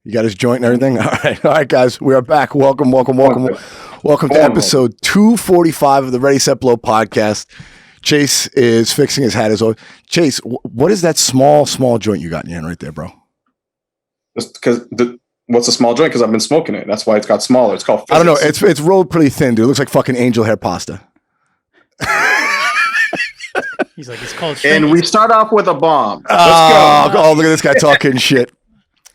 You got his joint and everything? All right, guys. We are back. Welcome to episode 245 of the Ready, Set, Blow podcast. Chase is fixing his hat as always. Chase, what is that small joint you got in your hand right there, bro? What's a small joint? Because I've been smoking it. That's why it's got smaller. It's called physics. I don't know. It's rolled pretty thin, dude. It looks like fucking angel hair pasta. He's like, it's called shrinking. And we start off with a bomb. Let's go. Oh, look at this guy talking shit.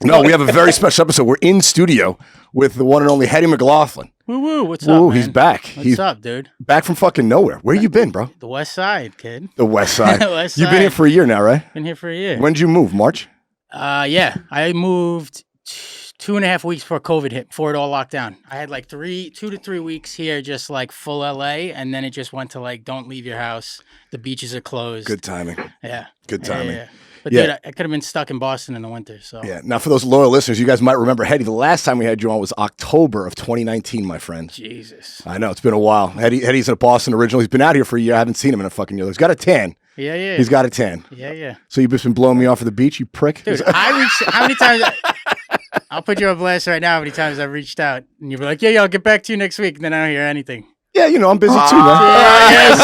No, we have a very special episode. We're in studio with the one and only Hedi McLaughlin. Woo, what's up, man? He's back. What's up, dude? Back from fucking nowhere. Where you been, bro? The West Side, kid. The West Side. West Side. You've been here for a year now, right? Been here for a year. When did you move? March? Yeah. I moved 2.5 weeks before COVID hit, before it all locked down. I had like 2 to 3 weeks here, just like full LA, and then it just went to like, don't leave your house. The beaches are closed. Good timing. Yeah. Good timing. Yeah. But dude, I could have been stuck in Boston in the winter. So yeah. Now, for those loyal listeners, you guys might remember Hedi. The last time we had you on was October of 2019, my friend. Jesus. I know it's been a while. Hedi's in Boston originally. He's been out here for a year. I haven't seen him in a fucking year. He's got a tan. Yeah. He's got a tan. Yeah. So you've just been blowing me off at the beach, you prick. Dude, how many times? I'll put you on blast right now. How many times I've reached out and you'll be like, "Yeah, I'll get back to you next week," and then I don't hear anything. Yeah, I'm busy too, man.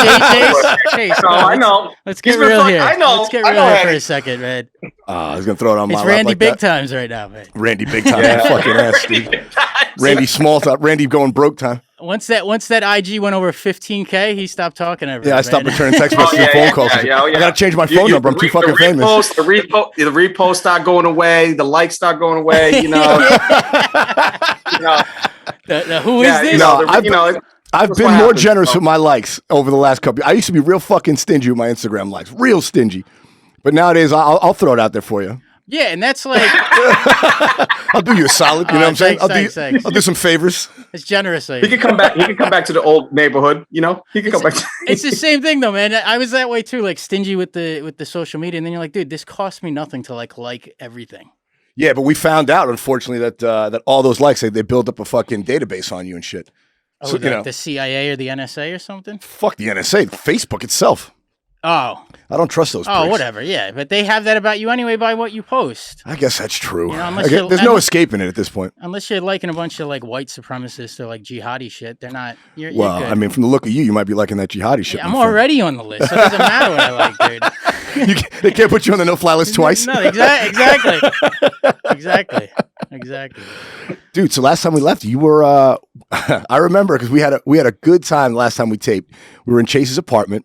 Chase. No, I know. Let's get real here. I know. Let's get real here for a second, man. I was gonna throw it on my lap. It's Randy like Big that. Times right now, man. Randy Big Time, fucking ass, dude. Randy Small Time. Randy going broke time. Once that IG went over 15K, he stopped talking to everyone. Yeah, I stopped returning text messages and phone calls. I gotta change my phone number. I'm too fucking famous. The reposts start going away. The likes start going away. Who is this? I've been more generous with my likes over the last couple. I used to be real fucking stingy with my Instagram likes, real stingy. But nowadays, I'll throw it out there for you. Yeah, and that's like I'll do you a solid. You know what I'm saying? Thanks. I'll do some favors. It's generous. He can come back. He can come back to the old neighborhood. He can come back. It's the same thing though, man. I was that way too, like stingy with the social media, and then you're like, dude, this costs me nothing to like everything. Yeah, but we found out, unfortunately, that all those likes they build up a fucking database on you and shit. Oh, so, the CIA or the NSA or something? Fuck the NSA, Facebook itself. Oh. I don't trust those pricks. Oh, whatever, yeah. But they have that about you anyway by what you post. I guess that's true. There's no escaping it at this point. Unless you're liking a bunch of like white suprecists or like jihadi shit. They're not, you're good. I mean, from the look of you might be liking that jihadi shit. Yeah, I'm already on the list, so it doesn't matter what I like, dude. They can't put you on the no-fly list twice? No, exactly. Exactly. Dude, so last time we left, you were, I remember because we had a good time last time we taped. We were in Chase's apartment.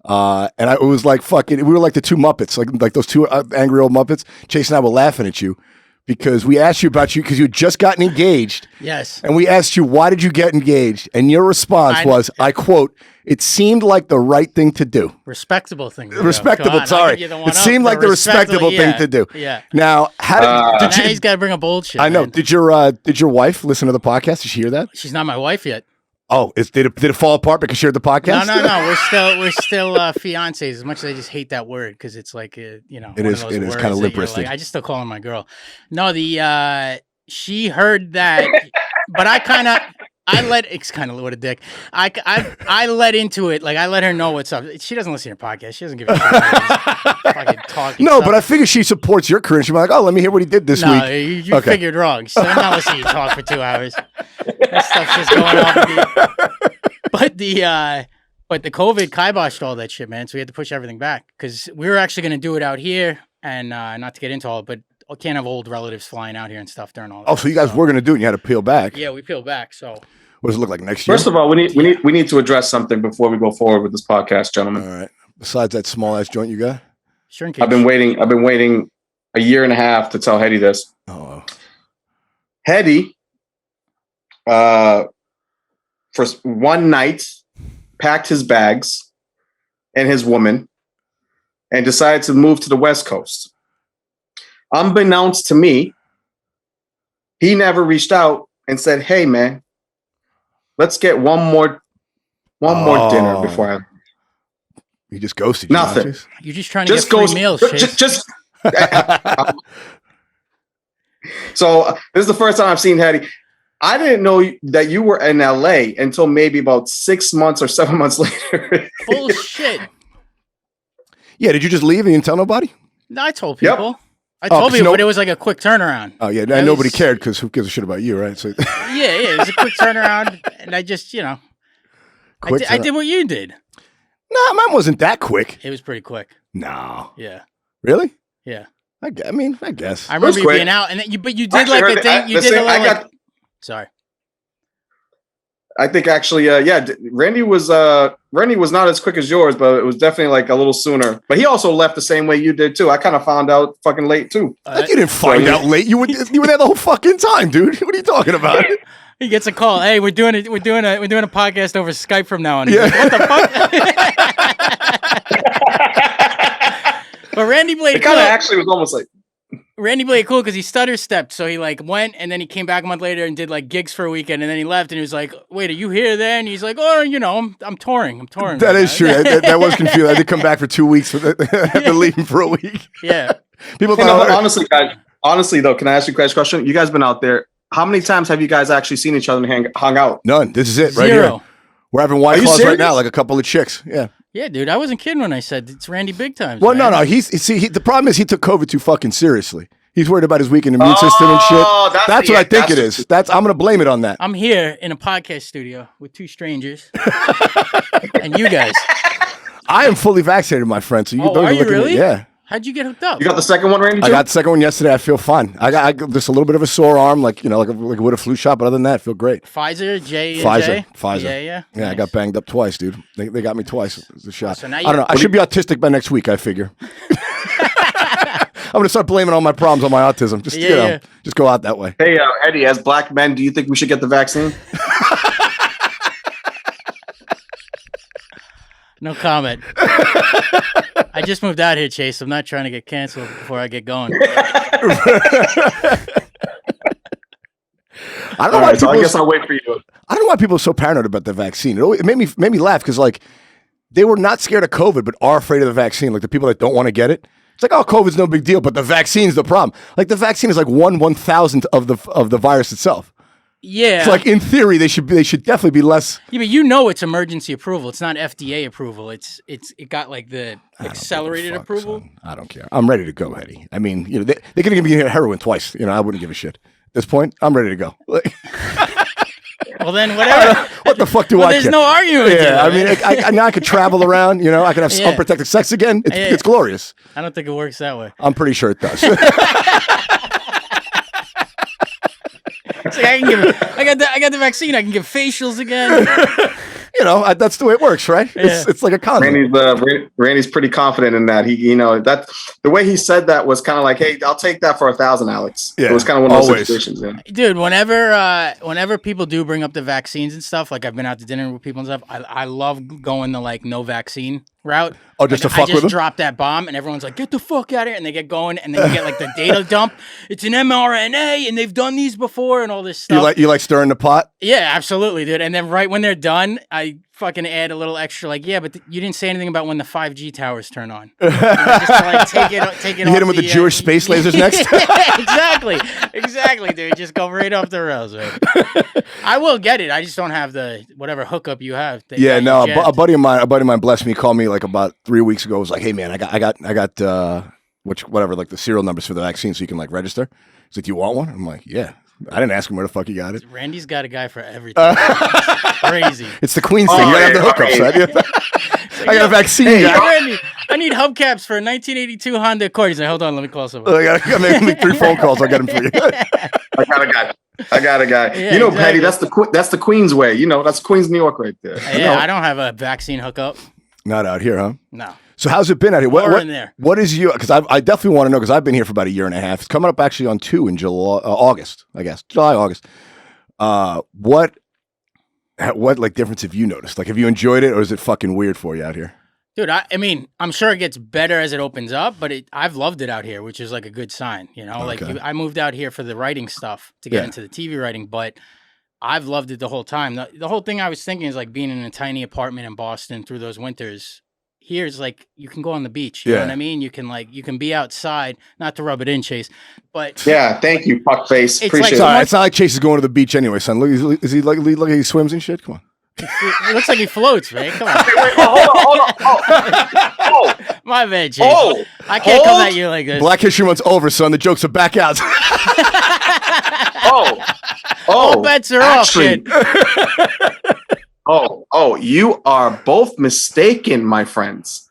It was like fucking, we were like the two Muppets, like those two angry old Muppets. Chase and I were laughing at you because we asked you about you because you had just gotten engaged. Yes. And we asked you, why did you get engaged? And your response was, I quote, it seemed like the right thing to do. Respectable thing to do. Respectable, sorry. It seemed like the respectable thing to do. Yeah. Now, now he's got to bring a bold shit. I know. Man. Did your wife listen to the podcast? Did she hear that? She's not my wife yet. Oh, did it fall apart because she heard the podcast? No. We're still fiancés. As much as I just hate that word because it's like it is kind of limp-wristed. Like, I just still call her my girl. No, she heard that, but it's kind of what a dick. I let into it. Like I let her know what's up. She doesn't listen to your podcast. She doesn't give a shit. Fucking talking. No, stuff. but I figure she supports your career. She'd be like, oh, let me hear what he did this week. No, you figured wrong. So I'm not listening to you talk for 2 hours. That stuff's just going on. But the COVID kiboshed all that shit, man. So we had to push everything back because we were actually going to do it out here, and not to get into all, but I can't have old relatives flying out here and stuff during all that. Oh, so you guys were going to do it and you had to peel back. Yeah, we peeled back. So what does it look like next year? First of all, we need to address something before we go forward with this podcast, gentlemen. All right. Besides that small ass joint you got? Shrinkage. I've been waiting a year and a half to tell Hedi this. Oh. Hedi, for one night, packed his bags and his woman and decided to move to the West Coast. Unbeknownst to me, he never reached out and said, "Hey, man, let's get one more dinner before I." He just ghosted you. Nothing. You're just trying to get free meals, Chase. Just So this is the first time I've seen Hedi. I didn't know that you were in LA until maybe about 6 months or 7 months later. Bullshit. Yeah, did you just leave and you didn't tell nobody? No, I told people. Yep. I told 'cause you, but it was like a quick turnaround. Oh yeah, That nobody was- cared because who gives a shit about you, right? So Yeah, it was a quick turnaround, and I just, quick. I did what you did. Nah, mine wasn't that quick. It was pretty quick. No, Yeah, really? yeah. I guess. I remember you quick. being out, and then but you did Actually, like heard the thing. You the did same- a little. I got- Sorry. I think actually, Randy was not as quick as yours, but it was definitely like a little sooner. But he also left the same way you did too. I kind of found out fucking late too. Like you didn't find out late. You were there the whole fucking time, dude. What are you talking about? He gets a call. Hey, we're doing a podcast over Skype from now on. He's Yeah. like, what the fuck? But Randy played It kind cool. of actually was almost like Randy played cool because he stutter stepped. So he like went and then he came back a month later and did like gigs for a weekend and then he left and he was like, "Wait, are you here there?" And he's like, "Oh, I'm touring. I'm touring." That right is now." true. That was confusing. I had to come back for 2 weeks after leaving for a week. Yeah. People You know, thought, but honestly, though, can I ask you a question? You guys been out there. How many times have you guys actually seen each other and hung out? none. This is it right Zero. here. We're having White Are you Claws right serious? now, like a couple of chicks. Yeah. Yeah, dude. I wasn't kidding when I said it's Randy big times. Well, man. no. The problem is he took COVID too fucking seriously. He's worried about his weakened immune system and shit. That's what I think it is. I'm going to blame it on that. I'm here in a podcast studio with two strangers and you guys. I am fully vaccinated, my friend. So Oh, don't are you look at me. really? Yeah. How'd you get hooked up? You got the second one, Randy? I too? got the second one yesterday. I feel fine. I got just a little bit of a sore arm, like with a flu shot. But other than that, I feel great. Pfizer, J&J? Pfizer. Yeah. Yeah, I got banged up twice, dude. They got me twice. It was a shot. So now I don't know. I should be autistic by next week, I figure. I'm going to start blaming all my problems on my autism. Just, Yeah. just go out that way. Hey, Eddie, as black men, do you think we should get the vaccine? No comment. I just moved out here, Chase. I'm not trying to get canceled before I get going. I don't know All why right, so I people. guess I'll wait for you. I don't know why people are so paranoid about the vaccine. It made me laugh because like they were not scared of COVID, but are afraid of the vaccine. Like the people that don't want to get it. It's like, oh, COVID's no big deal, but the vaccine's the problem. Like the vaccine is like 1/1000th of the virus itself. Yeah. So like in theory, they should definitely be less. Yeah, but it's emergency approval. It's not FDA approval. It got like the accelerated Fuck, approval. son. I don't care. I'm ready to go, Hedi. I mean, they're gonna give me heroin twice. I wouldn't give a shit. At this point, I'm ready to go. Like, Well, then whatever. what the fuck do Well, I there's care? no argument. with Yeah, it. I mean, now I could travel around. I can have Yeah. unprotected sex again. It's, Yeah. it's glorious. I don't think it works that way. I'm pretty sure it does. It's like I got the vaccine. I can give facials again. That's the way it works, right? It's like a condom. Randy's pretty confident in that. That the way he said that was kind of like, "Hey, I'll take that for 1,000, Alex." Yeah, it was kind of one of those always. situations. Yeah. Dude, whenever people do bring up the vaccines and stuff, like I've been out to dinner with people and stuff, I love going the like no vaccine route. Oh, just Like, to fuck I with just them? drop that bomb and everyone's like, get the fuck out of here. And they get going and then you get like the data dump. It's an mRNA and they've done these before and all this stuff. You like stirring the pot? Yeah, absolutely, dude. And then right when they're done, I fucking add a little extra like, yeah, but you didn't say anything about when the 5G towers turn on. Just to like take it You hit him with the Jewish space lasers next? Yeah, exactly, dude. Just go right off the rails, man. I will get it. I just don't have the whatever hookup you have. that Yeah, got no. you A buddy of mine blessed me. Called me like about 3 weeks ago. Was like, hey man, I got whatever like the serial numbers for the vaccine, so you can like register. He's like, do you want one? I'm like, yeah. I didn't ask him where the fuck he got it. Randy's got a guy for everything. It's crazy. It's the Queen's thing. You gotta have the hookups, right? I got a vaccine. Hey, guy. Randy, I need hubcaps for a 1982 Honda Accord. He's like, hold on, let me call someone. I gotta make 3 phone calls. I'll get him for you. I got a guy. Yeah, Patty, exactly. that's the Queen's way. That's Queens, New York, right there. Yeah, I don't have a vaccine hookup. Not out here, huh? No. So how's it been out here? Or in there. What is you? Because I definitely want to know because I've been here for about a year and a half. It's coming up actually on 2 in August, I guess. July, August. What like difference have you noticed? Like, have you enjoyed it or is it fucking weird for you out here? Dude, I mean, I'm sure it gets better as it opens up, but I've loved it out here, which is like a good sign. Like Okay. I moved out here for the writing stuff to get Yeah. into the TV writing, but I've loved it the whole time. The whole thing I was thinking is like being in a tiny apartment in Boston through those winters. Here's like you can go on the beach. You know Yeah. what I mean? You can be outside, not to rub it in, Chase, but Yeah, thank you, fuckface. It's Appreciate like- it. Sorry, it's not like Chase is going to the beach anyway, son. Look, is he like he swims and shit? Come on. It looks like he floats, man. Come on. Wait, hold on. Oh, My bad, Chase. oh, I can't come at you like this. Black History Month's over, son. The jokes are back out. All bets are off, kid. You are both mistaken, my friends.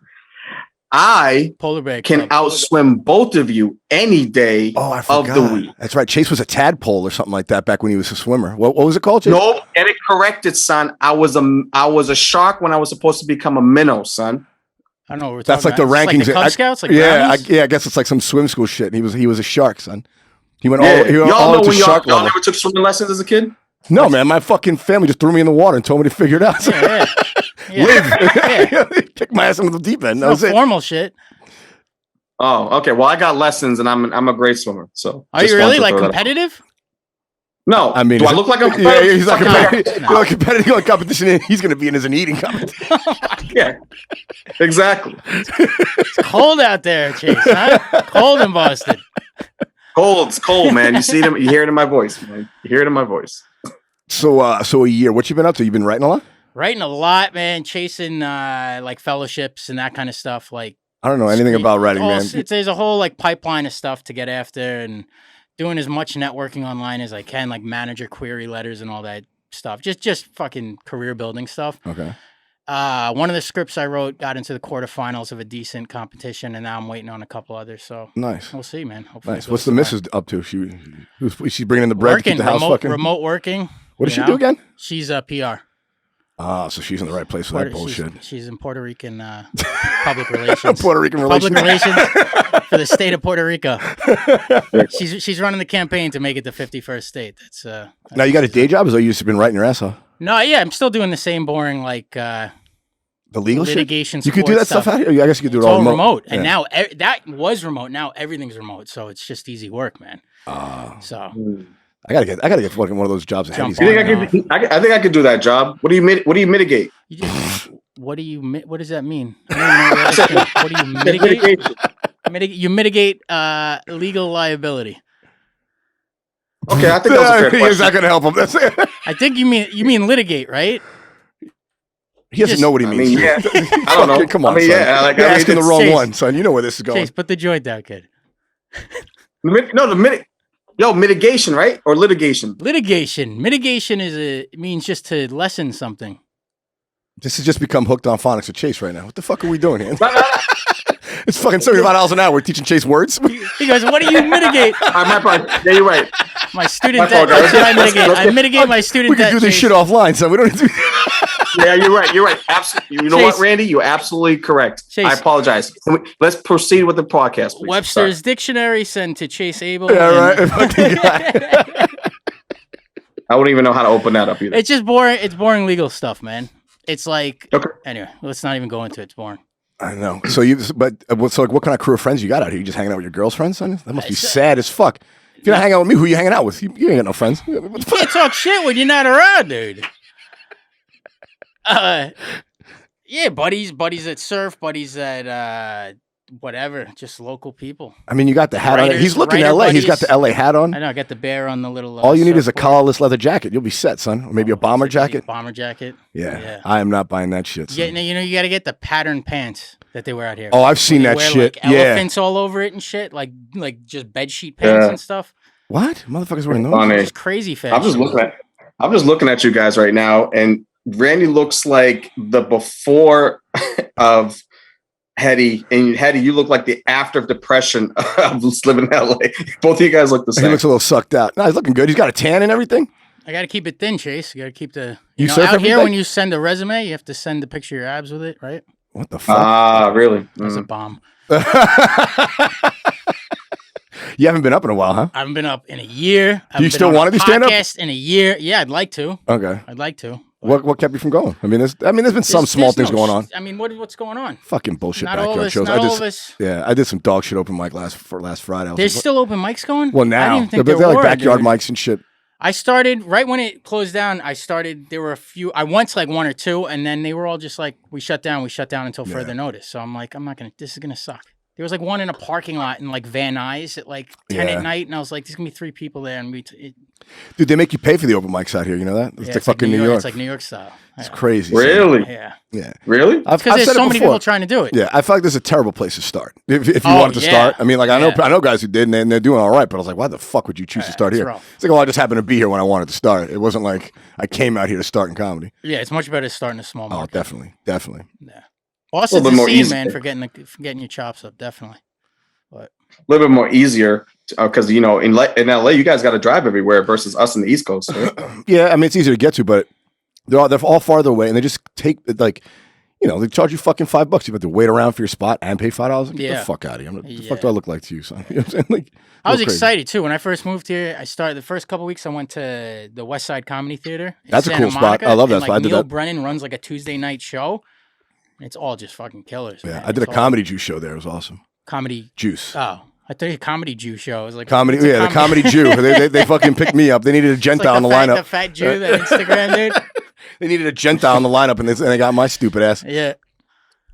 I Polar bear can club. outswim both of you any day I of forgot. the week. That's right. Chase was a tadpole or something like that back when he was a swimmer. What was it called, Chase? No, get it corrected, son. I was a shark when I was supposed to become a minnow, son. I don't know what we're That's talking like the about. rankings. It's like the Cub Scouts? Like I guess it's like some swim school shit. He was a shark, son. He went Yeah. all Y'all all know into when shark y'all level. never took swimming lessons as a kid? No, man. My fucking family just threw me in the water and told me to figure it out. Yeah. Kick my ass into the deep end. That No was it. formal shit. Oh, okay. Well, I got lessons and I'm a great swimmer. So Are just you really wanted to like throw that out. competitive? No. I mean, do I look like a Yeah, he's not Fuck competitive. yeah. You're like competitive competition. He's going to be in as an eating competition. Yeah. Exactly. It's cold out there, Chase. Huh? Cold in Boston. It's cold, man. You see them, you hear it in my voice, man. You hear it in my voice. So a year. What you been up to? You been writing a lot? Writing a lot, man. Chasing like fellowships and that kind of stuff. Like I don't know anything about writing, man. There's a whole like pipeline of stuff to get after, and doing as much networking online as I can, like manager query letters and all that stuff. Just fucking career building stuff. Okay. One of the scripts I wrote got into the quarterfinals of a decent competition, and now I'm waiting on a couple others. So Nice. we'll see, man. Hopefully Nice. it What's goes the somewhere. missus up to? She's bringing in the bread to keep the house fucking. remote working. What does you she do know? again? She's a PR. Ah, so she's in the right place for that bullshit. She's in Puerto Rican public relations. Puerto Rican Public relations. relations for the state of Puerto Rico. She's running the campaign to make it the 51st state. That's Now you got a day job, or have you just been writing your ass off? No, yeah, I'm still doing the same boring like The legal litigation. shit. You could do that stuff out here. I guess you could do It's it all all remote. remote. And Yeah. now that was remote. Now everything's remote, so it's just easy work, man. So I gotta get fucking one of those jobs. That Jump Hedy's on. got. I think I could do that job. What do you mitigate? you just, what does that mean? I don't even know what do you mitigate? You mitigate legal liability. Okay, I think that was a fair He's question. not gonna help him. That's it. I think you mean litigate, right? He doesn't know what he I means. mean, yeah. I don't know. Come on, I mean, son. yeah, like, You're I mean, asking the it's- wrong Chase. one, son. You know where this is going. Chase, put the joint down, kid. Mitigation, right? Or litigation? Litigation. Mitigation means just to lessen something. This has just become hooked on phonics with Chase right now. What the fuck are we doing here? No. It's fucking 75 miles an hour. We're teaching Chase words. He goes, "What do you mitigate?" My part. Yeah, you're right. My student My debt. fault, That's what I guys. mitigate. I mitigate my student We debt. can do this Chase. shit offline, son. We don't need to. Yeah, you're right. You're right. Absolutely. You know Chase. what, Randy? You're absolutely correct. Chase. I apologize. Let's proceed with the podcast, please. Webster's Dictionary sent to Chase Abel. Yeah, and- right. Fucking guy. I wouldn't even know how to open that up either. It's just boring. It's boring legal stuff, man. It's like Okay. anyway. Let's not even go into it. It's boring. I know. So what kind of crew of friends you got out here? You just hanging out with your girls' friends, son? That must be It's, sad as fuck. If you're not hanging out with me, who you hanging out with? You ain't got no friends. What the fuck? Can't talk shit when you're not around, dude. Yeah, buddies that surf, buddies that whatever, just local people. I mean, you got the hat on. Writers, He's looking writer L.A. He's got buddies. the L.A. hat on. I know. I got the bear on the little. All you need is a surfboard. collarless leather jacket. You'll be set, son. Or maybe a bomber jacket. Bomber jacket. Yeah. Yeah. I am not buying that shit. Yeah, Son. no, you got to get the pattern pants that they wear out here. Oh, I've seen They that wear, shit. Like, Yeah. elephants all over it and shit, like just bed sheet pants Yeah. and stuff. What? Motherfuckers wearing those? Funny. Just crazy fashion. I'm just looking at you guys right now, and Randy looks like the before of Hedi, and Hedi, you look like the after of depression of living in LA. Both of you guys look the He same. looks a little sucked out. No, he's looking good. He's got a tan and everything. I got to keep it thin, Chase. You got to keep the. You You know, surf out every here day? when you send a resume, you have to send a picture of your abs with it, right? What the fuck? Ah, really? That's a Mm. bomb. You haven't been up in a while, huh? I haven't been up in a year. Do you still wanna do stand-up? Podcast in a year? Yeah, I'd like to. Okay. I'd like to. What kept you from going? I mean, there's been some small things going on. I mean, what's going on? Fucking bullshit Not all of backyard us. shows. Not all of us. Yeah, I did some dog shit open mic last Friday. I was There's like, still open mics going. well, I now didn't think they're there like were, backyard dude. mics and shit. I started right when it closed down. There were a few. I went to like one or two, and then they were all just like, "We shut down until further notice." So I'm like, this is gonna suck. There was like one in a parking lot in like Van Nuys at like 10 Yeah. at night, and I was like, "There's gonna be 3 people there," and Dude, they make you pay for the open mics out here. You know that? It's like fucking New York. It's like New York style. It's crazy. Really? Yeah. Yeah. Really? Because there's so many people trying to do it. Yeah, I feel like this is a terrible place to start. If you wanted to start, I mean, like I know guys who did, and they're doing all right. But I was like, why the fuck would you choose to start here? Rough. It's like, well, I just happened to be here when I wanted to start. It wasn't like I came out here to start in comedy. Yeah, it's much better starting a small market. Oh, definitely. Yeah. Boston's more the scene, easy. man, for getting your chops up, definitely. But A little bit more easier because in LA you guys got to drive everywhere versus us in the East Coast. Right? Yeah, I mean it's easier to get to, but they're all farther away, and they just take they charge you fucking $5. You have to wait around for your spot and pay $5. Get the fuck out of here. What the fuck do I look like to you, son? You know what I'm saying? Like, I was excited too when I first moved here. I started the first couple weeks. I went to the West Side Comedy Theater. That's a cool spot. I love that spot. I did Neil that. Brennan runs like a Tuesday night show. It's all just fucking killers. Yeah, man. I did a comedy juice show there. It was awesome. Comedy juice. Oh, I thought a comedy Jew show. It was like comedy. Yeah, the comedy Jew. They fucking picked me up. They needed a Gentile in the lineup. The fat Jew, that Instagram dude. They needed a Gentile in the lineup, and they got my stupid ass. Yeah.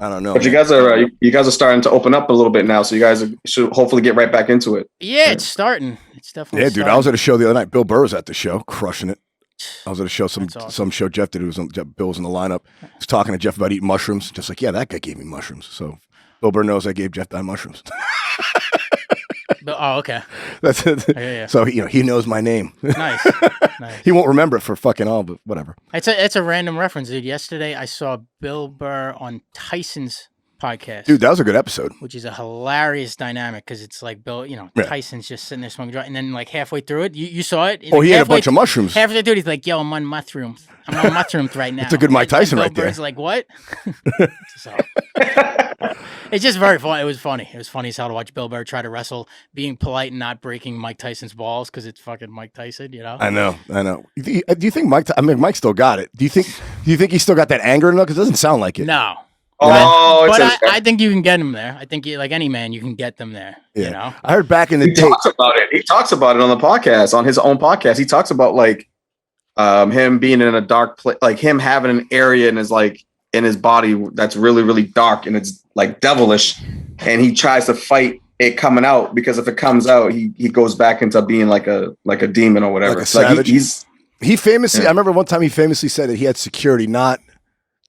I don't know. But you guys are starting to open up a little bit now, so you guys should hopefully get right back into it. Yeah, it's starting. It's definitely. Yeah, dude. starting. I was at a show the other night. Bill Burr was at the show, crushing it. I was at a show, Awesome. some show Jeff did. Bill was in the lineup. He was talking to Jeff about eating mushrooms. Just like, yeah, that guy gave me mushrooms. So Bill Burr knows I gave Jeff Dye mushrooms. Oh, okay. That's it. Yeah. So he knows my name. Nice. He won't remember it for fucking all, but whatever. It's a random reference, dude. Yesterday I saw Bill Burr on Tyson's podcast. Dude, that was a good episode. Which is a hilarious dynamic because it's like Bill, Tyson's just sitting there smoking, and then like halfway through it, you saw it. Oh, he had a bunch of mushrooms. Halfway through it, he's like, "Yo, I'm on mushrooms. I'm on mushrooms right now." It's a good Mike Tyson Bill right there. Burr's like, "What?" So, it's just very fun. It was funny. It was funny as hell to watch Bill Burr try to wrestle, being polite and not breaking Mike Tyson's balls because it's fucking Mike Tyson, you know. I know. Do you think Mike? I mean, Mike still got it. Do you think he still got that anger in him? Because it doesn't sound like it. No. Oh, but I think you can get him there. I think like any man, you can get them there. Yeah. You know. I heard back in the day. Talks about it. He talks about it on the podcast, on his own podcast. He talks about like him being in a dark place, like him having an area in his body that's really, really dark and it's like devilish, and he tries to fight it coming out because if it comes out, he goes back into being like a demon or whatever. Like a savage. He famously, Yeah. I remember one time he famously said that he had security not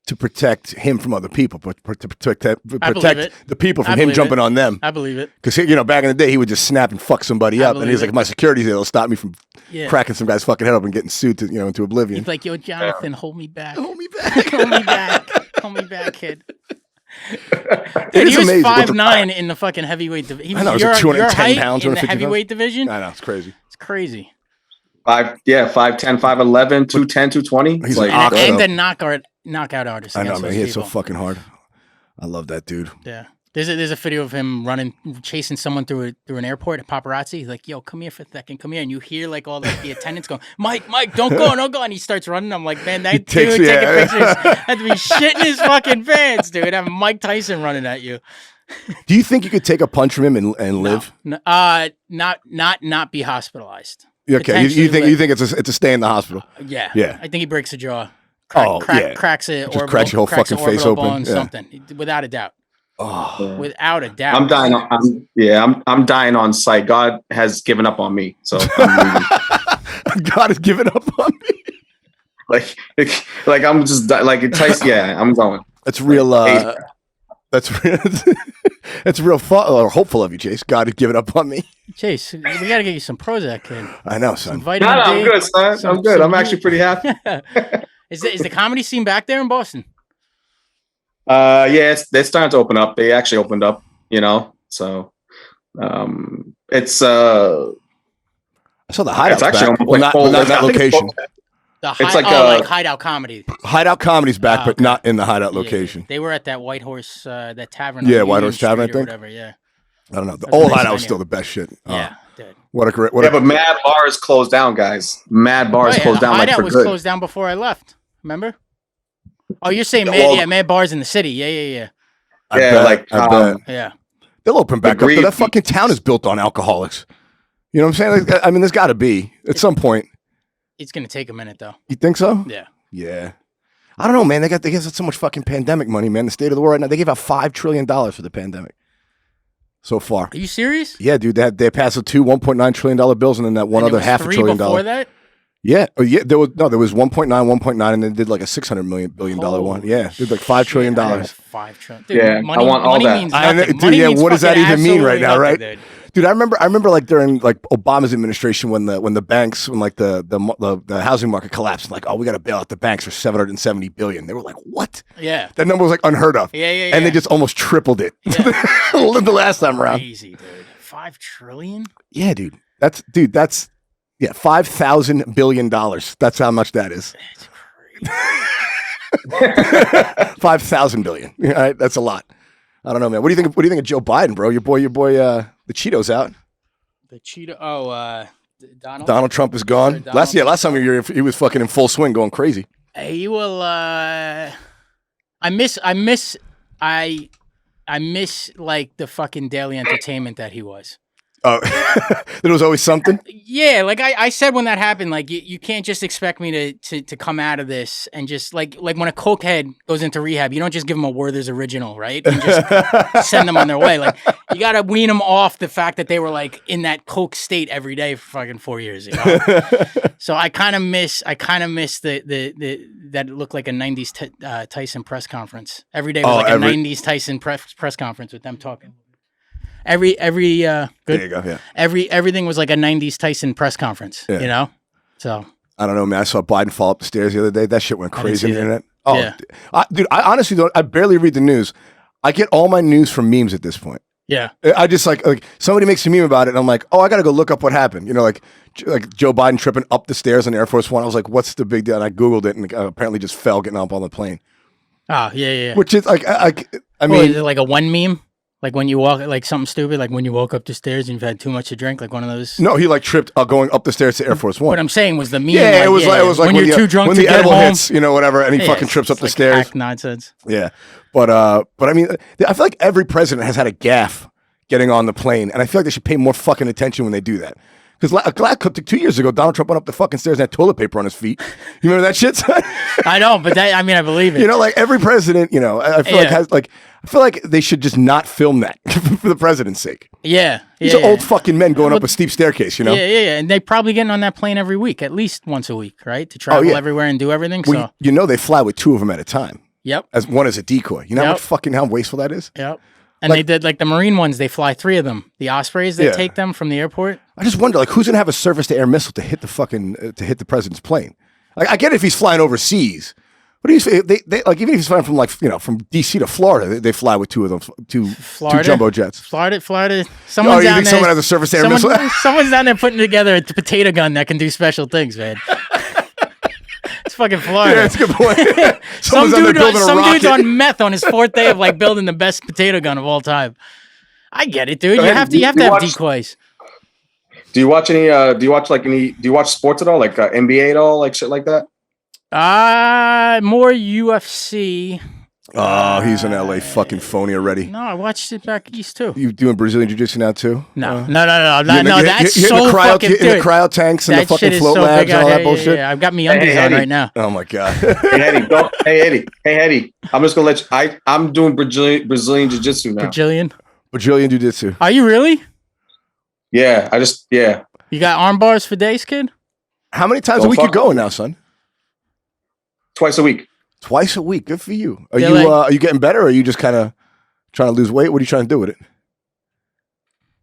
to protect him from other people, but to protect the people from him jumping on them. I believe it. Because back in the day, he would just snap and fuck somebody up, and he's like, "My security's there; it'll stop me from cracking some guy's fucking head up and getting sued to into oblivion." He's like, "Yo, Jonathan, hold me back, hold me back, hold me back, hold me back, kid." It is he was amazing. 5'9" in the fucking heavyweight division. I know, it's like 210 pounds, in the 250 heavyweight division. I know, it's crazy. It's crazy. 5'10", 5'11", 210, 220. He's like, an and the knockout artist. I know, against man. those He hit so people. fucking hard. I love that dude. Yeah. There's a video of him chasing someone through an airport, a paparazzi. He's like, "Yo, come here for a second, come here." And you hear like all the attendants going, Mike, don't go. And he starts running. I'm like, man, that dude taking pictures had to be shitting his fucking pants, dude. Having Mike Tyson running at you. Do you think you could take a punch from him and live? No, not be hospitalized. Okay, you think it's a stay in the hospital? Yeah. I think he breaks a jaw. Cracks it. Just cracks your whole fucking face open. Bone, something, without a doubt. Oh. Without a doubt. I'm dying. I'm dying on sight. God has given up on me. So God has given up on me. like I'm just like it tastes. Yeah, I'm going. That's real. That's real hopeful of you, Chase. God has given up on me. Chase, we gotta get you some Prozac, kid. I know, son. Some vitamin D. I'm good, son. I'm good. I'm actually pretty happy. Is the comedy scene back there in Boston? Yeah, they're starting to open up. They actually opened up, so it's I saw the hideout's actually back. Well, not that location. It's like like Hideout Comedy. Hideout Comedy's back, but okay. not in the Hideout location. They were at that White Horse, that tavern. Yeah, White Horse Tavern, I think. Whatever, yeah. I don't know. The That's old a nice Hideout was venue. still the best shit. Yeah, dude. but Mad Bars closed down, guys. Mad Bars closed down like for Hideout was good. closed down before I left. Remember? Oh, you're saying Mad Bars in the city? Yeah. I bet. Yeah. They'll open back up. But that fucking town is built on alcoholics. You know what I'm saying? Like, I mean, there's got to be at some point. It's gonna take a minute though. You think so? Yeah. Yeah. I don't know, man. They got so much fucking pandemic money, man. The state of the world right now. They gave out $5 trillion for the pandemic. so far. Are you serious? Yeah, dude. They passed the two $1.9 trillion bills and then that one And other there was $500 three billion. before that? Yeah. Oh, yeah. There was 1.9, and then did like a $600 billion one. Yeah. Did like $5 trillion. $5 trillion. Dude, Yeah, money, I want all money that. means I know, nothing. dude, Money yeah, means what does that fucking even mean right absolutely now, nothing, right? dude. Dude, I remember like during like Obama's administration when the banks, when like the housing market collapsed, like, oh, we got to bail out the banks for $770 billion. They were like, what? Yeah. That number was like unheard of. Yeah. And they just almost tripled it Yeah. the last time around. Crazy, dude. $5 trillion? Yeah, dude. That's $5,000 billion. That's how much that is. It's crazy. 5,000 billion. All right, that's a lot. I don't know, man. What do you think of Joe Biden, bro? Your boy, the Cheeto's out. The Cheeto. Oh, Donald. Donald Trump is gone. Donald Last time he was fucking in full swing, going crazy. He will. I miss like the fucking daily entertainment that he was. Oh, there was always something. Yeah, like I said when that happened, like you can't just expect me to come out of this and just like when a cokehead goes into rehab, you don't just give them a Werther's original, right? And just send them on their way. Like you gotta wean them off the fact that they were like in that coke state every day for fucking 4 years. You know? So I kind of miss the that it looked like a '90s Tyson press conference. Every day was a '90s Tyson press conference with them talking. Every good. There you go. Yeah. Everything was like a '90s Tyson press conference. Yeah. You know, so I don't know, man. I saw Biden fall up the stairs the other day. That shit went crazy on the internet. Oh, Yeah. dude, I honestly don't. I barely read the news. I get all my news from memes at this point. yeah, I just like somebody makes a meme about it, and I'm like, oh, I gotta go look up what happened. You know, like Joe Biden tripping up the stairs on Air Force One. I was like, what's the big deal? And I googled it, and apparently just fell getting up on the plane. oh yeah. Which is like, I Well, mean, is it like a one meme? Like when you walk, like something stupid, like when you woke up the stairs and you've had too much to drink, like one of those. no, he like tripped going up the stairs to Air Force One. What I'm saying was the meme. Yeah, like, it was like when you're too drunk when to the get edible home. hits, you know, whatever, and he fucking trips up it's the like stairs. hack nonsense. Yeah, but I mean, I feel like every president has had a gaffe getting on the plane, and I feel like they should pay more fucking attention when they do that. Because 2 years ago, Donald Trump went up the fucking stairs and had toilet paper on his feet. You remember that shit, son? I know, but I mean, I believe it. You know, like every president, you know, I feel I feel like they should just not film that for the president's sake. Yeah. These are old fucking men going up a steep staircase, you know? Yeah. And they probably getting on that plane every week, at least once a week, right? To travel everywhere and do everything. Well, So you know they fly with two of them at a time. Yep. As one as a decoy. You know how wasteful that is? Yep. And they did like the Marine ones. They fly 3 of them. The Ospreys, they Yeah. take them from the airport. I just wonder, like, who's gonna have a surface-to-air missile to hit the president's plane? Like, I get it if he's flying overseas, but they like even if he's flying from from DC to Florida, they fly with two of them, two jumbo jets. Florida. You Someone's down think there. someone has a surface-to-air missile? Someone's down there putting together a potato gun that can do special things, man. It's fucking Florida. Yeah, that's a good point. Some Someone's out there dude, building a some rocket. dude's on meth on his 4th day of like building the best potato gun of all time. I get it, dude. You have to have decoys. Do you watch any? Do you watch sports at all? Like NBA at all? Like shit like that? More UFC. Oh, he's an LA fucking phony already. No, I watched it back east too. You doing Brazilian jiu-jitsu now too? No. You That's hitting so the cryo, fucking hitting the cryo tanks and the fucking float labs and all that bullshit. Yeah, I've got me undies on right now. Oh my god. Hey Hedi, I'm just gonna let you. I'm doing Brazilian jiu-jitsu now. Brazilian jiu-jitsu. Are you really? Yeah, You got arm bars for days, kid? How many times a week you going now, son? Twice a week. Twice a week. Good for you. Are They're you like- are you getting better, or are you just kind of trying to lose weight? What are you trying to do with it?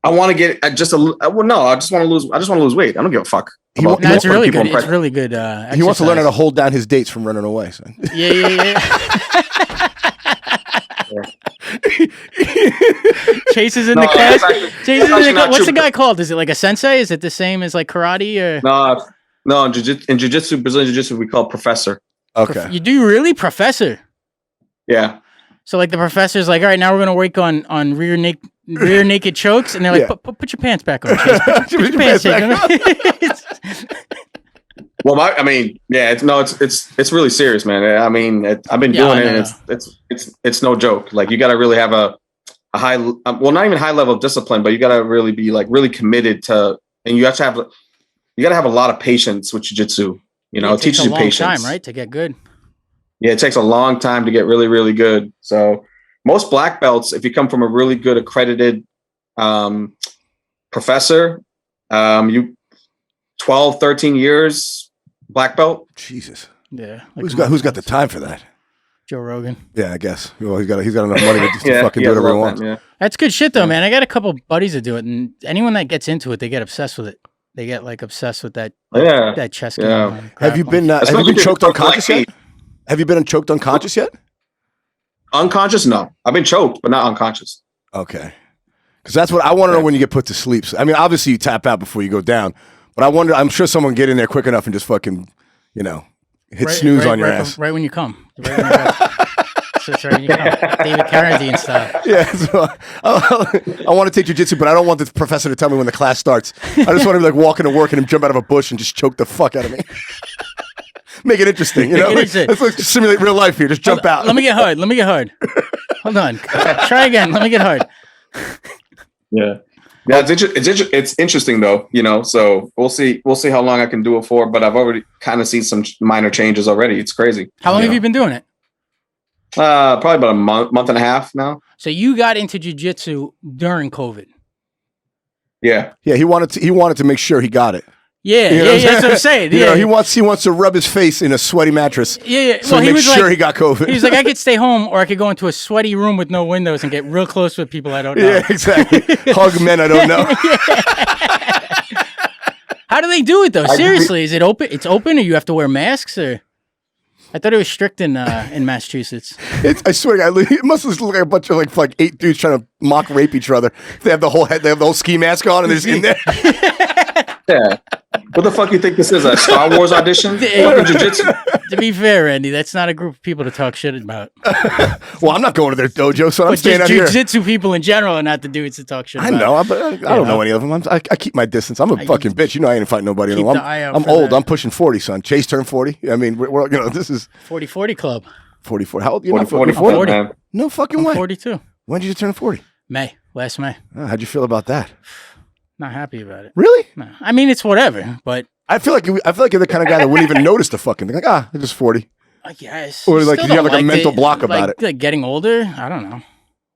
I want to get I just want to lose weight. I don't give a fuck. No, It's really good. It's really good. He wants to learn how to hold down his dates from running away, son. Yeah. Chases in the cast. Chases in the What's the guy called? Is it like a sensei? Is it the same as like karate or? No. In jiu-jitsu, Brazilian jiu-jitsu, we call it professor. Okay. You do really, professor? Yeah. So like the professor's like, all right, now we're gonna work on rear naked chokes, and they're like, Yeah. put your pants back on, Chase. Put your pants back on. Well, I mean, yeah, it's really serious, man. I mean, I've been doing it, and it's no joke. Like, you got to really have a high, well, not even high level of discipline, but you got to really be like really committed to, and you got to have a lot of patience with jiu-jitsu. You know, it teaches you patience. Time, right, to get good. Yeah, it takes a long time to get really, really good. So most black belts, if you come from a really good accredited Professor, you 12, 13 years, black belt. Jesus. Yeah. Who's got the time for that? Joe Rogan. Yeah, I guess. Well, he's got enough money to just fucking do whatever he wants. Yeah. That's good shit though, man. I got a couple buddies that do it, and anyone that gets into it, they get obsessed with it. They get like obsessed with that. Yeah. That chest. Yeah. Have you been choked unconscious yet? Have you been choked unconscious yet? Unconscious? No. I've been choked, but not unconscious. Okay. Because that's what I want to know when you get put to sleep. I mean, obviously you tap out before you go down, but I wonder. I'm sure someone get in there quick enough and just fucking, hit snooze on your ass right when you come. Right when you so it's right when you come. David Carradine style. Yeah. So I want to take jujitsu, but I don't want the professor to tell me when the class starts. I just want to be like walking to work and him jump out of a bush and just choke the fuck out of me. Make it interesting, Let's like simulate real life here. Just jump out. Let me get hard. Hold on. Try again. Let me get hard. Yeah. Yeah, it's interesting though, So we'll see how long I can do it for. But I've already kind of seen some minor changes already. It's crazy. How long have you been doing it? Probably about a month and a half now. So you got into jiu-jitsu during COVID. Yeah. Yeah, he wanted to make sure he got it. Yeah, that's what I'm saying. Yeah. He wants to rub his face in a sweaty mattress. Yeah. So he make sure he got COVID. He was like, I could stay home, or I could go into a sweaty room with no windows and get real close with people I don't know. Yeah, exactly. Hug men I don't know. How do they do it though? Seriously, is it open? It's open, or you have to wear masks, or? I thought it was strict in Massachusetts. I swear to God, it must look like a bunch of like 8 dudes trying to mock rape each other. They have the whole ski mask on, and they're just in there. Yeah. What the fuck you think this is? A Star Wars audition? Fucking jiu-jitsu. To be fair, Randy, that's not a group of people to talk shit about. Well, I'm not going to their dojo, so I'm staying out here. Jiu-jitsu people in general are not the dudes to talk shit about. I know, but I don't know any of them. I keep my distance. I'm a fucking bitch. I ain't fighting nobody. I'm old. I'm pushing 40, son. Chase turned 40. I mean, we're this is 40-40 club. 44. How old are you? 40. Man. No fucking I'm way. 42. When did you turn 40? Last May. How'd you feel about that? Not happy about it. Really? No. I mean, it's whatever, but I feel like you're the kind of guy that wouldn't even notice the fucking thing. Like, I'm just 40. I guess. Or like, you have like a mental block about it. Like getting older? I don't know.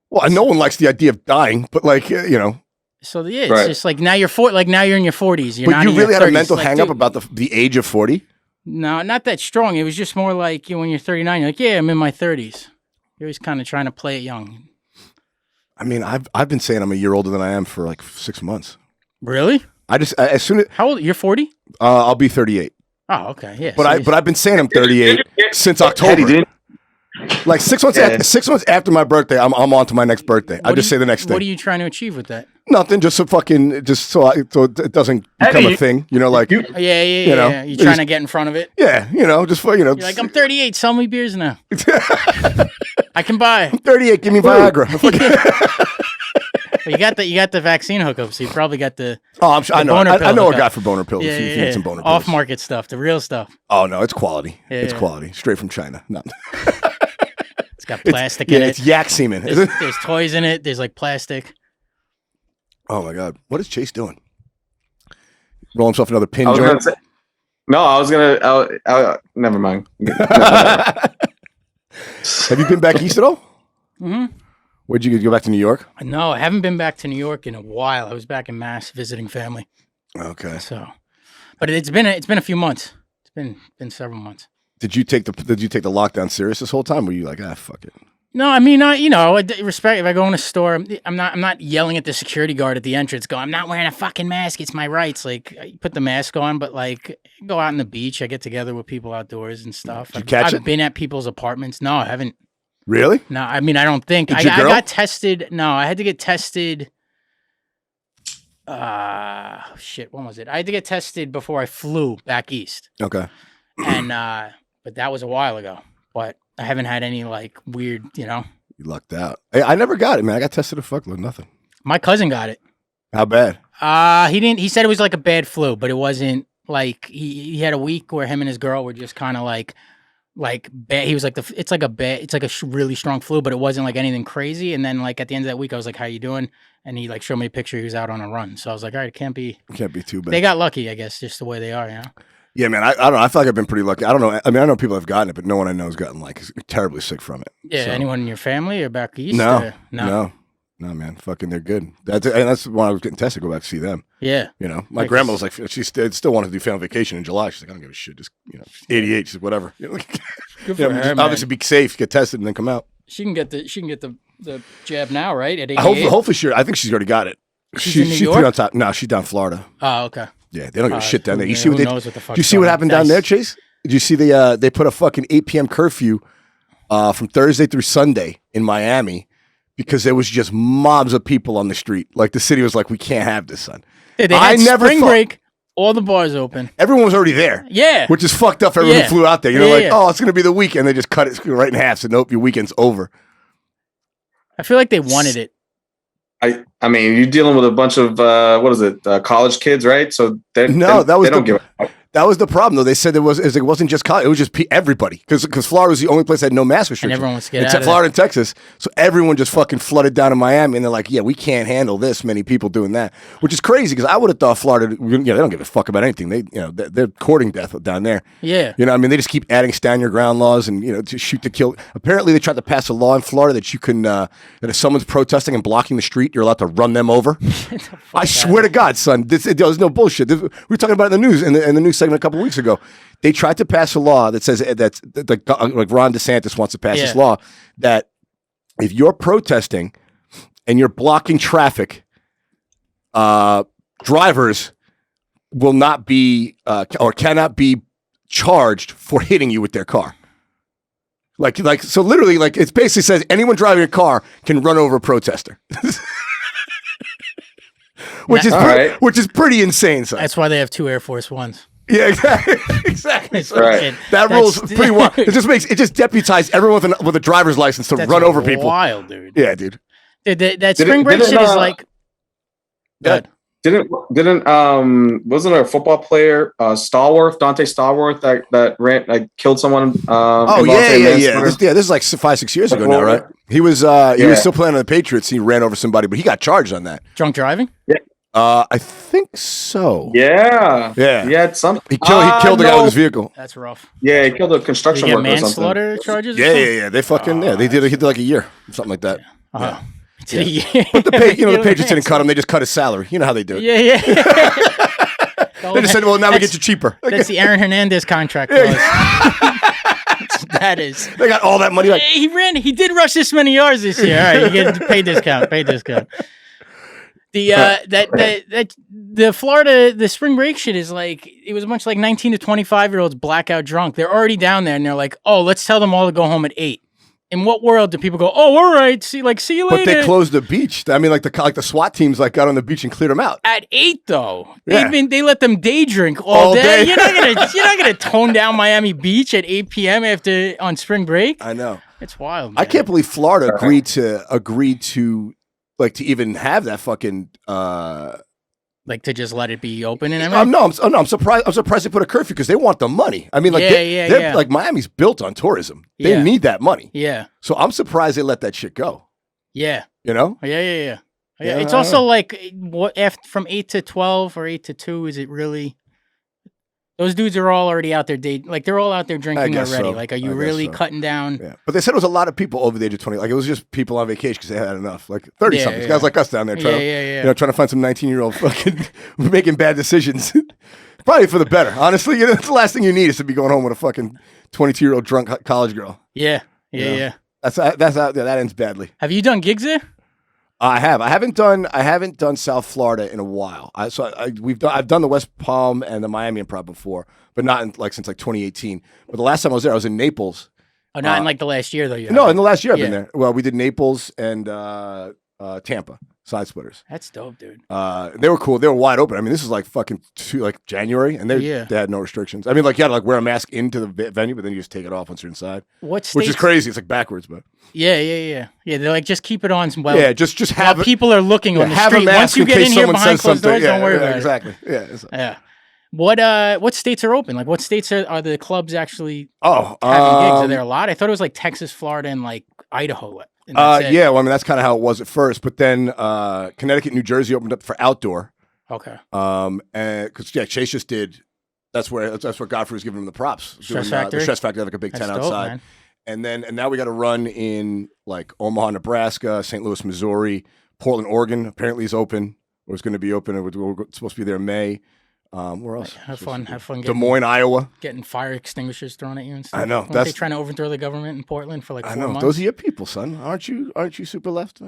Well, no one likes the idea of dying, but like, So yeah, it's just like now you're now you're in your 40s. You're not you in really your had 30s. a mental like, hang up about the age of 40? No, not that strong. It was just more like when you're 39, you're like, yeah, I'm in my 30s. You're always kind of trying to play it young. I mean, I've been saying I'm a year older than I am for like 6 months. Really? As soon as How old? You're 40? I'll be 38. Oh, okay, yeah. But I've been saying I'm 38 since October. Like 6 months after 6 months after my birthday, I'm on to my next birthday. I just say the next thing. What are you trying to achieve with that? Nothing, just so it doesn't become a thing. Like Yeah. You're trying to get in front of it. Yeah, just for You're like, I'm 38. Sell me beers now. I can buy. I'm 38. Give me Viagra. Well, you got the vaccine hookup, so you probably got the. Oh, I'm sure. I know hookup. a guy for boner pills. Yeah, if you need some boner pills. Off market stuff, the real stuff. Oh no, it's quality. Yeah, it's quality, straight from China. No. It's got plastic in it. It's yak semen. There's toys in it. There's like plastic. Oh my God, what is Chase doing? Roll himself another pin I was joint. gonna never mind. Have you been back east at all? Mm-hmm. Where'd you go back to New York? No, I haven't been back to New York in a while. I was back in Mass visiting family. Okay. So, but it's been a few months. It's been several months. Did you take the lockdown serious this whole time? Or were you like, fuck it? No, I mean, I respect. If I go in a store, I'm not yelling at the security guard at the entrance. I'm not wearing a fucking mask. It's my rights. Like, I put the mask on, but like, go out on the beach. I get together with people outdoors and stuff. Did you catch it? I've been at people's apartments. No, I haven't. Really? No, I mean, I don't think. I got tested. No, I had to get tested. Shit, when was it? I had to get tested before I flew back east. Okay. And but that was a while ago. But I haven't had any like weird, You lucked out. I never got it, man. I got tested a fuckload. Nothing. My cousin got it. How bad? He didn't. He said it was like a bad flu, but it wasn't like he had a week where him and his girl were just kind of like bad. He was like it's like a really strong flu, but it wasn't like anything crazy. And then like at the end of that week, I was like, "How you doing?" And he like showed me a picture. He was out on a run, so I was like, "All right, it can't be too bad." They got lucky, I guess, just the way they are, Yeah, man. I don't know. I feel like I've been pretty lucky. I don't know. I mean, I know people have gotten it, but no one I know has gotten like terribly sick from it. Yeah. So. Anyone in your family or back east? No. No, man, fucking, they're good. That's when I was getting tested. Go back to see them. Yeah. You know, my grandma was like, she still wanted to do family vacation in July. She's like, I don't give a shit. Just, you know, she's 88. She's like, whatever. You know, Good for her, just man. obviously be safe, get tested, and then come out. She can get the jab now, right? At 88? Hopefully, I think she's already got it. She's in New she's York? pretty on top. No, she's down Florida. Oh, okay. Yeah, they don't give a shit down there. You see who what knows what the fuck's do you see what going on? happened down there, Chase? Did you see they put a fucking 8 p.m. curfew from Thursday through Sunday in Miami because there was just mobs of people on the street. Like the city was like, we can't have this, son. They had spring break, all the bars open. Everyone was already there. Yeah. Which is fucked up for everyone who flew out there. You know, oh, it's going to be the weekend. They just cut it right in half. So nope, your weekend's over. I feel like they wanted it. I mean, you're dealing with a bunch of college kids, right? So they don't give a fuck. That was the problem, though. They said it wasn't just college; it was just everybody, because Florida was the only place that had no mask restrictions, and everyone was scared except Florida and Texas. So everyone just fucking flooded down to Miami, and they're like, "Yeah, we can't handle this many people doing that," which is crazy because I would have thought Florida, they don't give a fuck about anything. They're courting death down there. Yeah, you know, I mean, they just keep adding stand your ground laws and to shoot to kill. Apparently, they tried to pass a law in Florida that you can that if someone's protesting and blocking the street, you're allowed to run them over. I swear to God, son, there's no bullshit. We were talking about it in the news in the news segment a couple of weeks ago. They tried to pass a law that says that like Ron DeSantis wants to pass this law that if you're protesting and you're blocking traffic, drivers will not be or cannot be charged for hitting you with their car. Like so, literally, like it basically says anyone driving a car can run over a protester. Which is pretty insane. Son. That's why they have 2 Air Force Ones. Yeah, exactly. Right. That rule's pretty wild. It just deputized everyone with a driver's license to run over people. Wild, dude. Yeah, dude. That spring break shit is like. Good. Didn't wasn't there a football player, Dante Stallworth that killed someone? Yeah. This is like 5-6 years ago now, right? He was still playing on the Patriots. He ran over somebody, but he got charged on that. Drunk driving? Yeah. I think so. Yeah. Yeah. Something. He killed the guy with his vehicle. That's rough. Yeah, he killed a construction worker. Manslaughter charges? Yeah. They fucking he did like a year, something like that. Yeah. But the Patriots didn't cut him; they just cut his salary. You know how they do it. Yeah. They just said, "Well, now we get you cheaper." That's the Aaron Hernandez contract clause. That is. They got all that money. Like, he did rush this many yards this year. All right, you get pay discount. The Florida, the spring break shit is like, it was a bunch of like 19 to 25-year-olds blackout drunk. They're already down there and they're like, oh, let's tell them all to go home at 8. In what world do people go, oh, all right, see you later? But they closed the beach. I mean, like the SWAT teams got on the beach and cleared them out. At 8 though. Yeah. They let them day drink all day. You're not gonna tone down Miami Beach at 8 p.m. on spring break. I know. It's wild, man. I can't believe Florida agreed to like to even have that fucking like to just let it be open and everything. I'm surprised. I'm surprised they put a curfew because they want the money. I mean, like, they're like Miami's built on tourism. They need that money. Yeah. So I'm surprised they let that shit go. Yeah. You know? Yeah. It's also like from 8 to 12 or 8 to 2. Is it really? Those dudes are all already out there they're all out there drinking already. So. Like, are you really cutting down? Yeah. But they said it was a lot of people over the age of 20. Like, it was just people on vacation because they had enough. Like 30-somethings. Guys like us down there trying to find some 19-year-old fucking making bad decisions. Probably for the better. Honestly, that's the last thing you need is to be going home with a fucking 22-year-old drunk college girl. Yeah. That ends badly. Have you done gigs there? I have. I haven't done South Florida in a while. I've done the West Palm and the Miami Improv before, but not since 2018. But the last time I was there, I was in Naples. Oh, not in the last year though. No, in the last year I've been there. Well, we did Naples and Tampa Side Splitters. That's dope, dude. They were cool. They were wide open. I mean, this is January, and they had no restrictions. I mean, you had to wear a mask into the venue, but then you just take it off once you're inside. Which is crazy. It's backwards, but yeah. They're like, just keep it on. Well, yeah, just have people are looking on the have street. A mask once you get in here behind closed doors, don't worry about exactly. it. Exactly. Yeah. Yeah. What states are open? Like, what states are the clubs actually having gigs? Are there a lot? I thought it was like Texas, Florida, and like Idaho. Yeah, well, I mean, that's kind of how it was at first, but then Connecticut, New Jersey opened up for outdoor. Okay. And because Chase just did. That's where Godfrey was giving him the props. Stress Factory. The Stress Factory, like a big tent outside. Dope, and now we got to run in like Omaha, Nebraska, St. Louis, Missouri, Portland, Oregon apparently is open, or is going to be open. We're supposed to be there in May. Where else? Have fun. Des Moines, Iowa. Getting fire extinguishers thrown at you and stuff. I know. Weren't they trying to overthrow the government in Portland for like 4 months? Those are your people, son. Aren't you super left?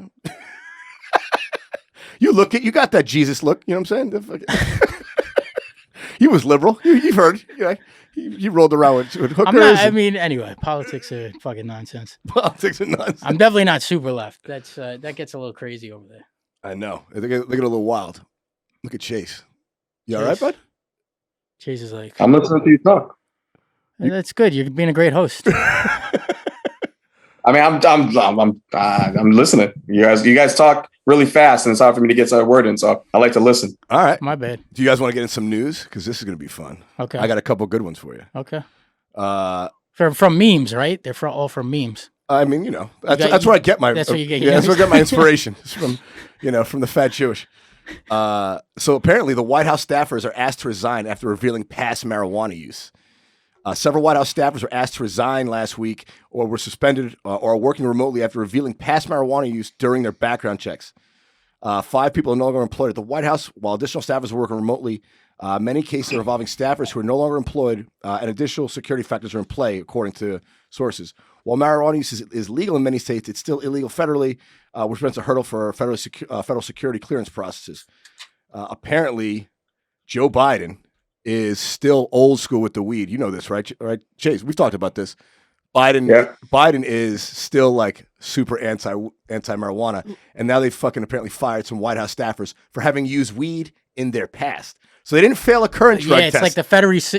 You got that Jesus look. You know what I'm saying? He was liberal. You've heard. You rolled around with hookers. Anyway, politics are fucking nonsense. Politics are nonsense. I'm definitely not super left. That gets a little crazy over there. I know. They get a little wild. Look at Chase. You all right, bud? Chase is like, I'm listening to you talk. That's good. You're being a great host. I mean, I'm listening. You guys talk really fast, and it's hard for me to get a word in. So I like to listen. All right, my bad. Do you guys want to get in some news? Because this is going to be fun. Okay, I got a couple good ones for you. Okay. From memes, right? They're all from memes. I mean, that's where I get my. That's where you get. That's where I get my inspiration. It's from the fat Jewish. So apparently, the White House staffers are asked to resign after revealing past marijuana use. Several White House staffers were asked to resign last week or were suspended or are working remotely after revealing past marijuana use during their background checks. 5 people are no longer employed at the White House, while additional staffers are working remotely. Many cases are involving staffers who are no longer employed, and additional security factors are in play, according to sources. While marijuana use is legal in many states, it's still illegal federally, which presents a hurdle for federal security clearance processes. Apparently, Joe Biden is still old school with the weed. You know this, right? Right, Chase? We've talked about this. Biden is still like super anti marijuana, and now they've fucking apparently fired some White House staffers for having used weed in their past. So they didn't fail a current drug test. Yeah, it's like the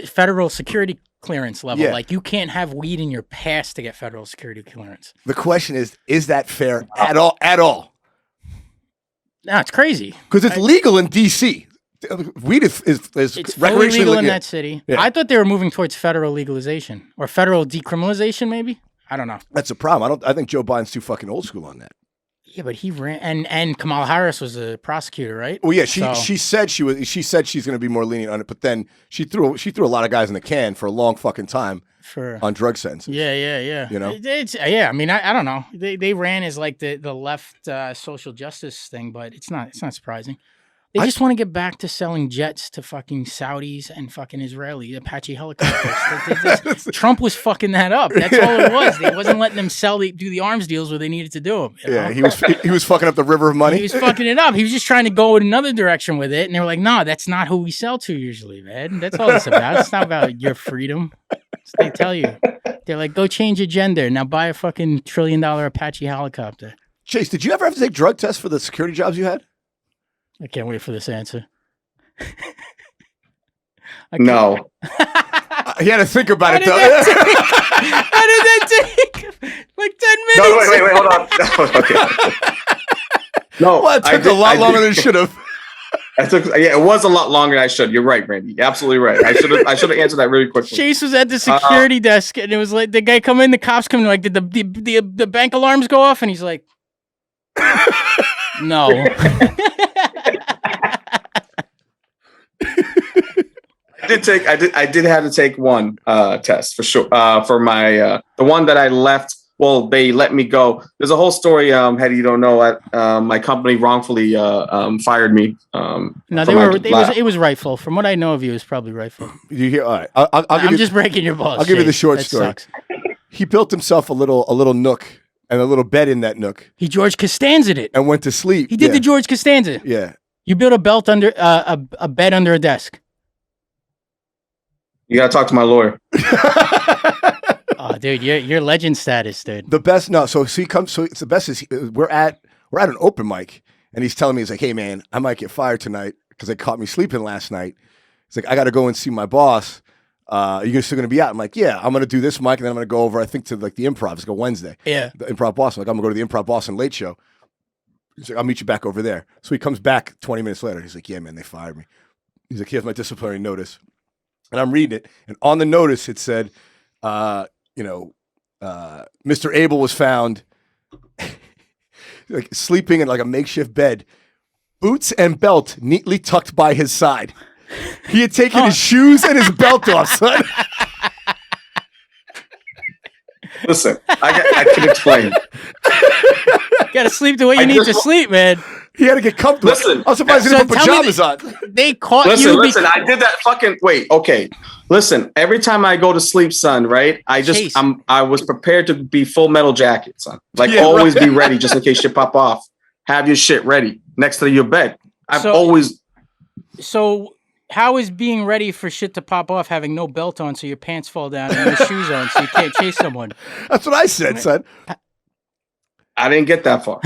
federal security clearance level. Yeah. Like you can't have weed in your past to get federal security clearance. The question is that fair at all? At all? No, it's crazy because it's legal in D.C. Weed is it's fully legal in that city. Yeah. I thought they were moving towards federal legalization or federal decriminalization, maybe. I don't know. That's a problem. I think Joe Biden's too fucking old school on that. Yeah, but he ran, and Kamala Harris was a prosecutor, right? Well, yeah, she said she's going to be more lenient on it, but then she threw a lot of guys in the can for a long fucking time on drug sentences. Yeah. You know, I mean, I don't know. They ran as like the left social justice thing, but it's not surprising. They just want to get back to selling jets to fucking Saudis and fucking Israeli Apache helicopters. Trump was fucking that up. That's all it was. They wasn't letting them do the arms deals where they needed to do them. Yeah, he was fucking up the river of money. He was fucking it up. He was just trying to go in another direction with it, and they were like, "No, that's not who we sell to usually, man. That's all it's about. It's not about your freedom." So they tell you. They're like, "Go change your gender. Now buy a fucking $1 trillion Apache helicopter." Chase, did you ever have to take drug tests for the security jobs you had? I can't wait for this answer. No. He had to think about it, though. How did that take? Like 10 minutes? No, wait, hold on. Okay. No, well, it took a lot longer than it should have. It was a lot longer than I should. You're right, Randy. Absolutely right. I should have answered that really quickly. Chase was at the security desk, and it was like the guy come in, the cops come in, like, did the bank alarms go off? And he's like, no. I did have to take one test for sure. For my the one that I left. Well, they let me go. There's a whole story. Hedi, you don't know. My company wrongfully fired me. It was rightful. From what I know of you, it's probably rightful. You hear? All right. I'm just breaking your balls. I'll give you the short story. Sucks. He built himself a little nook and a little bed in that nook. He George Costanza'd it and went to sleep. He did the George Costanza. Yeah. You built a bed under a desk. You gotta talk to my lawyer. Oh, dude, you're legend status, dude. The best, no. So he comes. So it's the best is we're at an open mic, and he's telling me, he's like, "Hey, man, I might get fired tonight because they caught me sleeping last night." He's like, "I got to go and see my boss. You still gonna be out?" I'm like, "Yeah, I'm gonna do this mic, and then I'm gonna go over. I think to like the Improv. It's like a Wednesday. Yeah, the Improv Boston. Like I'm gonna go to the Improv Boston late show." He's like, "I'll meet you back over there." So he comes back 20 minutes later. He's like, "Yeah, man, they fired me." He's like, "Here's my disciplinary notice." And I'm reading it, and on the notice it said, Mr. Abel was found like sleeping in like a makeshift bed, boots and belt neatly tucked by his side. He had taken his shoes and his belt off, son. Listen, I can explain. You gotta sleep the way you need to sleep, man. He had to get comfortable. Listen, I'm surprised he so didn't put tell me pajamas on. They caught Listen, you. listen. I did that fucking. Wait, okay. Listen. Every time I go to sleep, son, right? Chase. I was prepared to be Full Metal Jacket, son. Like Yeah, always right. be ready just in case shit pop off. Have your shit ready next to your bed. I've always. So how is being ready for shit to pop off having no belt on so your pants fall down and your shoes on so you can't chase someone? That's what I said, son. I didn't get that far.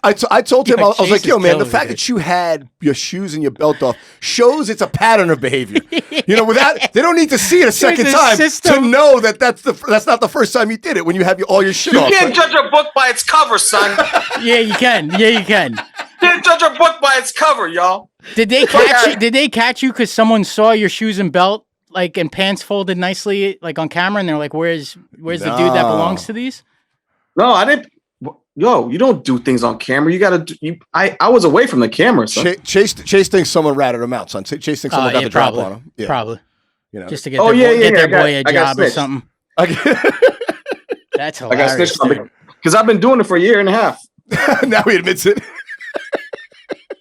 I told him, I was Chase like, yo, is man, the killing fact me. that you had your shoes and your belt off shows it's a pattern of behavior. You know, without they don't need to see it a second a time to system. know that that's not the first time you did it when you have all your shit You off. can't judge a book by its cover, son. Yeah, you can. Yeah, you can. You can't judge a book by its cover, y'all. Did they catch you? Did they catch you because someone saw your shoes and belt like and pants folded nicely like on camera and they're like, "Where's the dude that belongs to these?" No, I didn't. Yo, you don't do things on camera. You gotta. I was away from the camera, son. Chase thinks someone ratted him out, son. Chase thinks someone got the drop on him. Yeah, Probably. you know. Just to get their boy a I got job or snitched. something. That's I got hilarious. snitched because I've been doing it for a year and a half. Now he admits it.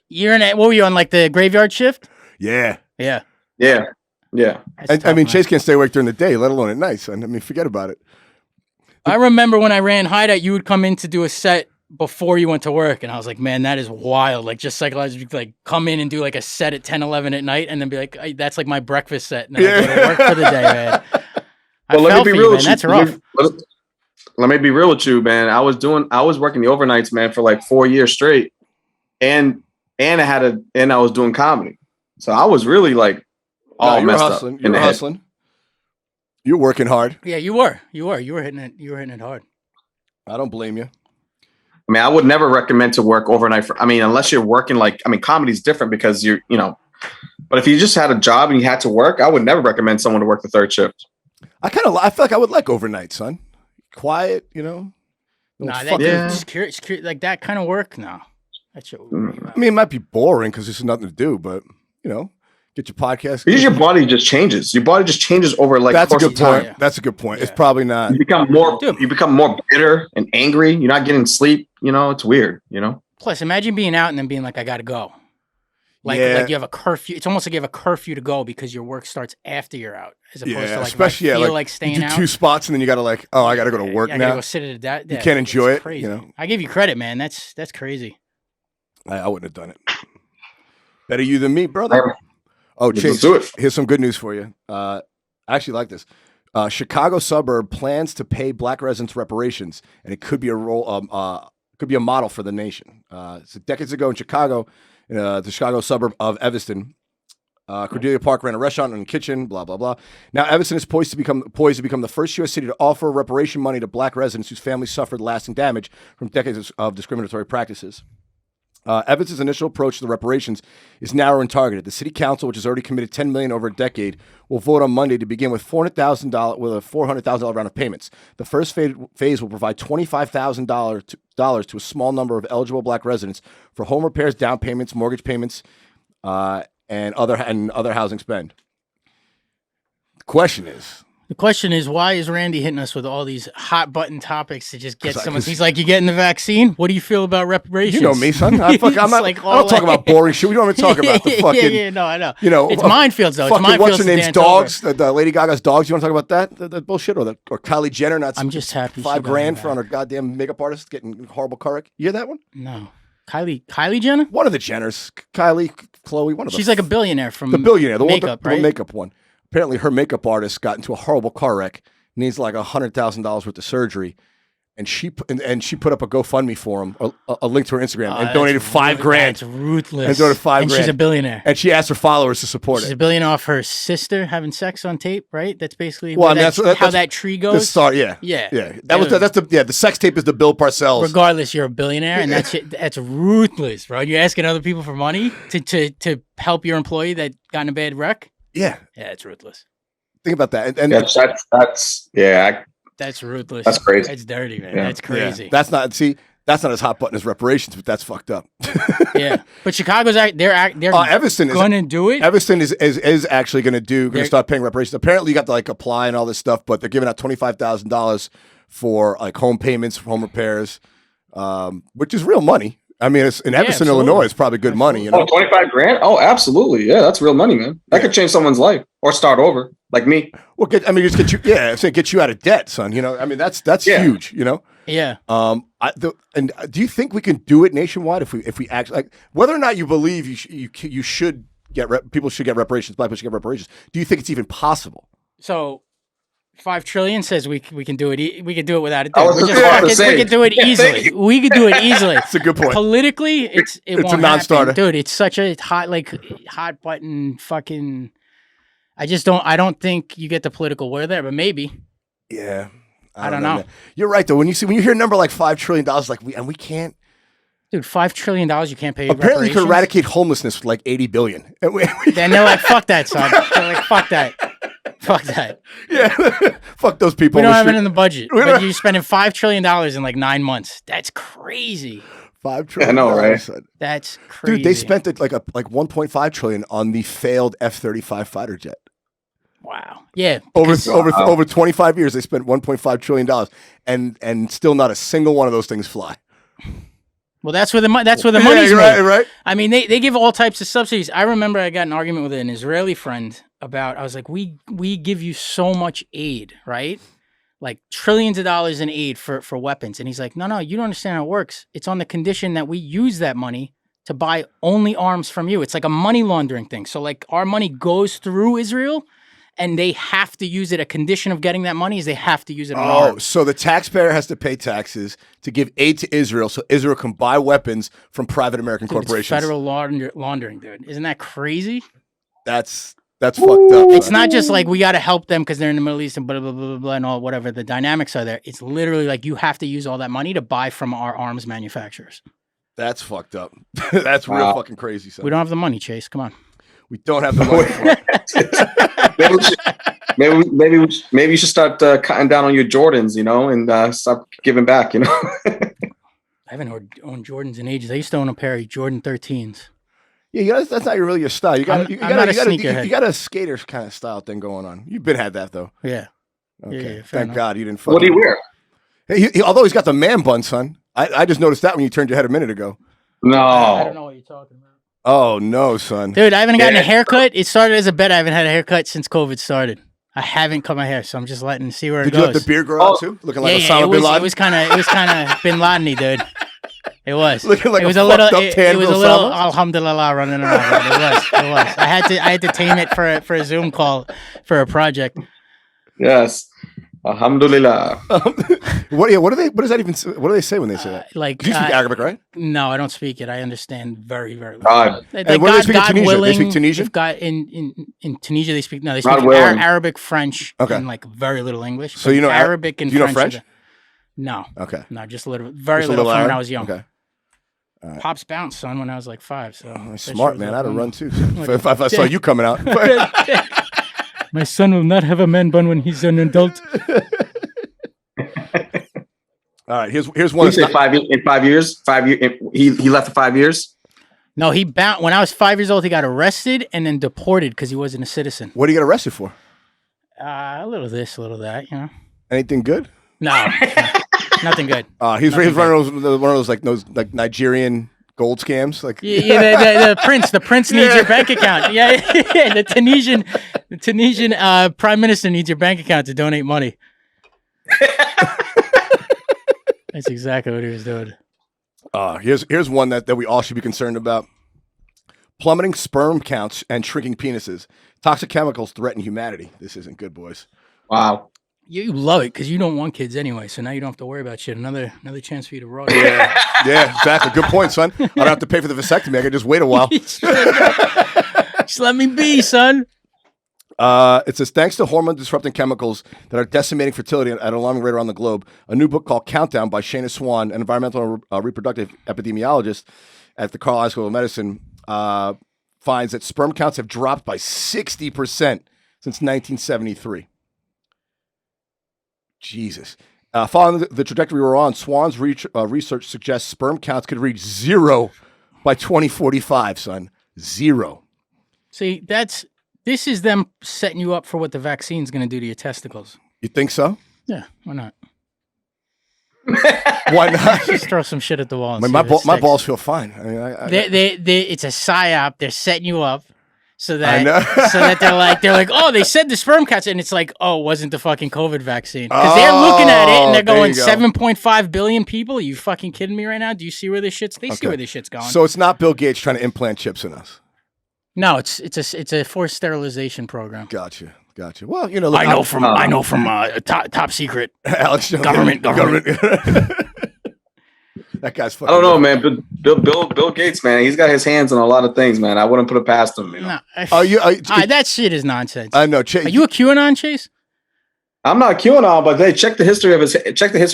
What were you on, like the graveyard shift? Yeah. Yeah. Yeah. That's I tough, mean, man. Chase can't stay awake during the day, let alone at night, son. I mean, forget about it. I remember when I ran Hideout, you would come in to do a set before you went to work. And I was like, man, that is wild. Like, just psychologically, like, come in and do like a set at 10, 11 at night and then be like, that's like my breakfast set. And then I go to work for the day, man. Well, let me be real with you. That's rough. Let me be real with you, man. I was working the overnights, man, for like 4 years straight, and I was doing comedy, so I was really like all you were messed hustling. up. You were hustling. You're working hard. Yeah, you were hitting it hard. I don't blame you. I mean, I would never recommend to work overnight unless you're working comedy's different because but if you just had a job and you had to work, I would never recommend someone to work the third shift. I feel like I would like overnight, son. Quiet, you know. Nah, Fucking- security, like that kind of work. No, that shit. I mean, it might be boring because there's nothing to do, but you know, get your podcast. Because your body just changes. Your body just changes over like That's a course good of time. point. Yeah. That's a good point. Yeah. It's probably not. You become more. Dude. You become more bitter and angry. You're not getting sleep. You know, it's weird. You know. Plus, imagine being out and then being like, I gotta go. Like you have a curfew. It's almost like you have a curfew to go because your work starts after you're out, as opposed to like especially if I feel like like you staying do out. 2 spots and then you gotta I gotta go to work I now. gotta go sit at a desk. You can't enjoy it, Crazy. you know? I give you credit, man. That's crazy. I wouldn't have done it. Better you than me, brother. Oh, Let's Chase, do it. here's some good news for you. I actually like this. Chicago Suburb plans to pay black residents reparations, and it could be a model for the nation. So decades ago in Chicago, the Chicago suburb of Evanstson, Cordelia Park ran a restaurant and kitchen, blah, blah, blah. Now, Evanstson is poised to become the first U.S. city to offer reparation money to black residents whose families suffered lasting damage from decades of discriminatory practices. Evanston's initial approach to the reparations is narrow and targeted. The city council, which has already committed $10 million over a decade, will vote on Monday to begin with $400,000 round of payments. The first phase will provide $25,000 to a small number of eligible black residents for home repairs, down payments, mortgage payments, and other housing spend. The question is, why is Randy hitting us with all these hot button topics to just get 'Cause someone? He's like, you getting the vaccine? What do you feel about reparations? you know me, son. I don't talk about boring shit. We don't even talk about the fucking. Yeah, no, I know. You know, it's minefields though. It's Fucking minefields. what's her name's to dance dogs? over. The Lady Gaga's dogs. You want to talk about that? The bullshit or Kylie Jenner? Not. I'm just happy she got $5,000 her for on her goddamn makeup artist getting horrible car wreck. You hear that one? No, Kylie Jenner. One of the Jenners, Kylie, Chloe. One of them. She's like a billionaire from the billionaire, the makeup, one, right? the makeup one. Apparently, her makeup artist got into a horrible car wreck. Needs like $100,000 worth of surgery, and she put up a GoFundMe for him, a link to her Instagram, and donated $5,000. That's ruthless. And donated $5,000. And she's a billionaire. And she asked her followers to support She's it. a billionaire off her sister having sex on tape, right? That's basically Well, where I mean, how that tree The goes. start, yeah. The sex tape is the Bill Parcells. Regardless, you're a billionaire, and that's ruthless, bro. You're asking other people for money to help your employee that got in a bad wreck. Yeah, it's ruthless. think about that. And That's ruthless. That's crazy. That's dirty, man. Yeah. That's crazy. That's not as hot button as reparations, but that's fucked up. Yeah, but Chicago's they're Evanston is going to do it. Evanston is actually going to start paying reparations. Apparently, you got to like apply and all this stuff, but they're giving out $25,000 for like home payments, home repairs, which is real money. I mean, it's in Evanston, absolutely. Illinois. It's probably good money. You know, 25 grand? Oh, absolutely. Yeah, that's real money, man. That could change someone's life or start over, like me. well, just get you. Yeah, say get you out of debt, son. You know, I mean, that's huge. You know. Yeah. And do you think we can do it nationwide if we actually, like, whether or not you believe you should get people should get reparations, black people should get reparations? Do you think it's even possible? So 5 trillion says we can do it. We can do it without a I was doubt. just about to We say. can do it easily. We could do it easily. That's a good point. Politically, it's won't a non-starter, happen. Dude. It's such a hot button fucking. I don't think you get the political will there, but maybe. Yeah, I don't know. Man. You're right though. When you hear a number like $5 trillion, like we can't. Dude, $5 trillion you can't pay. Apparently, you can eradicate homelessness with like 80 billion. Then they're like, "Fuck that, son." They're like, "Fuck that, fuck that." Yeah, fuck those people. We don't have it in the budget, but you're spending $5 trillion in like 9 months. That's crazy. $5 trillion. I know, right? Son. That's crazy. Dude, they spent it like 1.5 trillion on the failed F-35 fighter jet. Wow. Yeah. Over 25 years, they spent $1.5 trillion, and still not a single one of those things fly. Well, that's where the money's made. Right. I mean, they give all types of subsidies. I remember I got an argument with an Israeli friend about. I was like, we give you so much aid, right? Like trillions of dollars in aid for weapons, and he's like, no, you don't understand how it works. It's on the condition that we use that money to buy only arms from you. It's like a money laundering thing. So like our money goes through Israel. And they have to use it. A condition of getting that money is they have to use it on arms. So the taxpayer has to pay taxes to give aid to Israel, so Israel can buy weapons from private American corporations. It's federal laundering, dude. Isn't that crazy? That's fucked up. It's not just like we got to help them because they're in the Middle East and blah, blah, blah, blah, blah, and all whatever the dynamics are there. It's literally like you have to use all that money to buy from our arms manufacturers. That's fucking up. That's real fucking crazy. Son. We don't have the money, Chase. Come on. We don't have the money for it. Maybe you should start cutting down on your Jordans, you know, and stop giving back, you know. I haven't owned Jordans in ages. I used to own a pair of Jordan 13s. Yeah, that's not really your style. You got sneakerhead. You got a skater kind of style thing going on. You've had that though. Yeah. Okay. Yeah, Thank enough. God you didn't. What do you wear? Hey, although he's got the man bun, son. I just noticed that when you turned your head a minute ago. No. I don't know what you're talking about. Oh no, son. Dude, I haven't gotten a haircut. It started as a bet. I haven't had a haircut since COVID started. I haven't cut my hair, so I'm just see where it goes. Did you let the beard grow out too? Looking like Osama bin Laden? It was kind of Bin Laden-y, dude. It was. Looking like it was a little. fucked up tan It was a Osama? little alhamdulillah running around. It was. I had to tame it for a Zoom call for a project. Yes. Alhamdulillah. What does that even? What do they say when they say that? Like you speak Arabic, right? No, I don't speak it. I understand very, very well. What do they speak in Tunisia? Willing, They speak Tunisian? In Tunisia, they speak Arabic, French, and like very little English. So you know Arabic and do you know French? French? No. Okay. No, just a little, very little from when I was young. Okay. Right. Pops bounced, son, when I was like 5. So smart, man. I'd have run too. If I saw you coming out. My son will not have a man bun when he's an adult. All right, here's one. You said 5 years. In 5 years, 5 years. He left for 5 years. No, he bounced when I was 5 years old. He got arrested and then deported because he wasn't a citizen. What did he get arrested for? A little this, a little that. You know. Anything good? No, nothing good. He's one of those like Nigerian gold scams. Like the prince. The prince needs your bank account. Yeah. The Tunisian prime minister needs your bank account to donate money. That's exactly what he was doing. Here's one that we all should be concerned about. Plummeting sperm counts and shrinking penises. Toxic chemicals threaten humanity. This isn't good, boys. Wow. You love it because you don't want kids anyway, so now you don't have to worry about shit. Another chance for you to roll. Yeah, exactly. Good point, son. I don't have to pay for the vasectomy. I can just wait a while. Just let me be, son. It says, thanks to hormone-disrupting chemicals that are decimating fertility at an alarming rate around the globe, a new book called Countdown by Shana Swan, an environmental reproductive epidemiologist at the Carlisle School of Medicine, finds that sperm counts have dropped by 60% since 1973. Jesus. Following the trajectory we're on, Swan's research suggests sperm counts could reach 0 by 2045, son. 0. See, this is them setting you up for what the vaccine's going to do to your testicles. You think so? Yeah, why not? Why not? Just throw some shit at the wall. And I mean, see if it my sticks. balls feel fine. I mean, It's a psyop. They're setting you up so I know. that they're like, oh, they said the sperm counts, and it's like, oh, it wasn't the fucking COVID vaccine, because they're looking at it and they're there going you go. 7.5 billion people. Are you fucking kidding me right now? Do you see where this shit's? They see Okay. where this shit's going. So it's not Bill Gates trying to implant chips in us. No, it's a forced sterilization program. Gotcha. Well, you know, look, I know from top secret Alex Jones, government. That guy's fucking. I don't know, man. But Bill Gates, man, he's got his hands on a lot of things, man. I wouldn't put it past him. You know? No, that shit is nonsense. I know. Are you a QAnon, Chase? I'm not QAnon, but they check the history of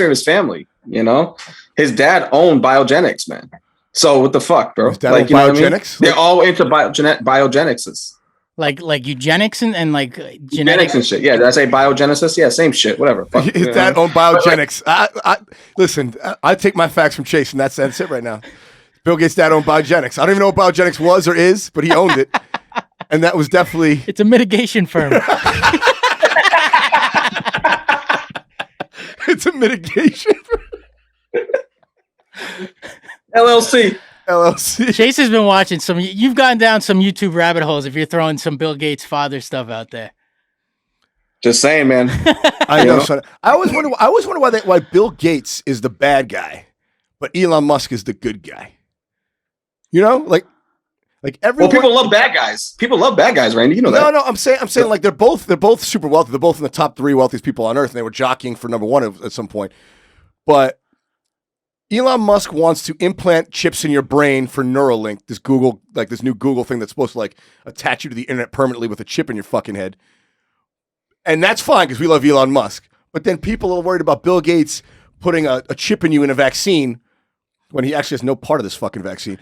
his family. You know, his dad owned biogenics, man. So what the fuck, bro? His dad owned biogenics? They're all into biogenics. Like eugenics and like Genetics and shit. Yeah, did I say biogenesis? Yeah, same shit. Whatever. Fuck, His dad owned biogenics. Listen, I take my facts from Chase, and that's it right now. Bill Gates' dad owned biogenics. I don't even know what biogenics was or is, but he owned it, and that was definitely. It's a mitigation firm. It's a mitigation LLC. Chase has been watching some. You've gone down some YouTube rabbit holes if you're throwing some Bill Gates father stuff out there. Just saying, man. I know. Son. I always wonder why Bill Gates is the bad guy, but Elon Musk is the good guy. You know, like everyone. Well, people love bad guys. People love bad guys, Randy. You know that. No. I'm saying like they're both super wealthy. They're both in the top 3 wealthiest people on earth, and they were jockeying for number 1 at some point. But Elon Musk wants to implant chips in your brain for Neurolink, this new Google thing that's supposed to like attach you to the internet permanently with a chip in your fucking head. And that's fine because we love Elon Musk. But then people are worried about Bill Gates putting a chip in you in a vaccine when he actually has no part of this fucking vaccine.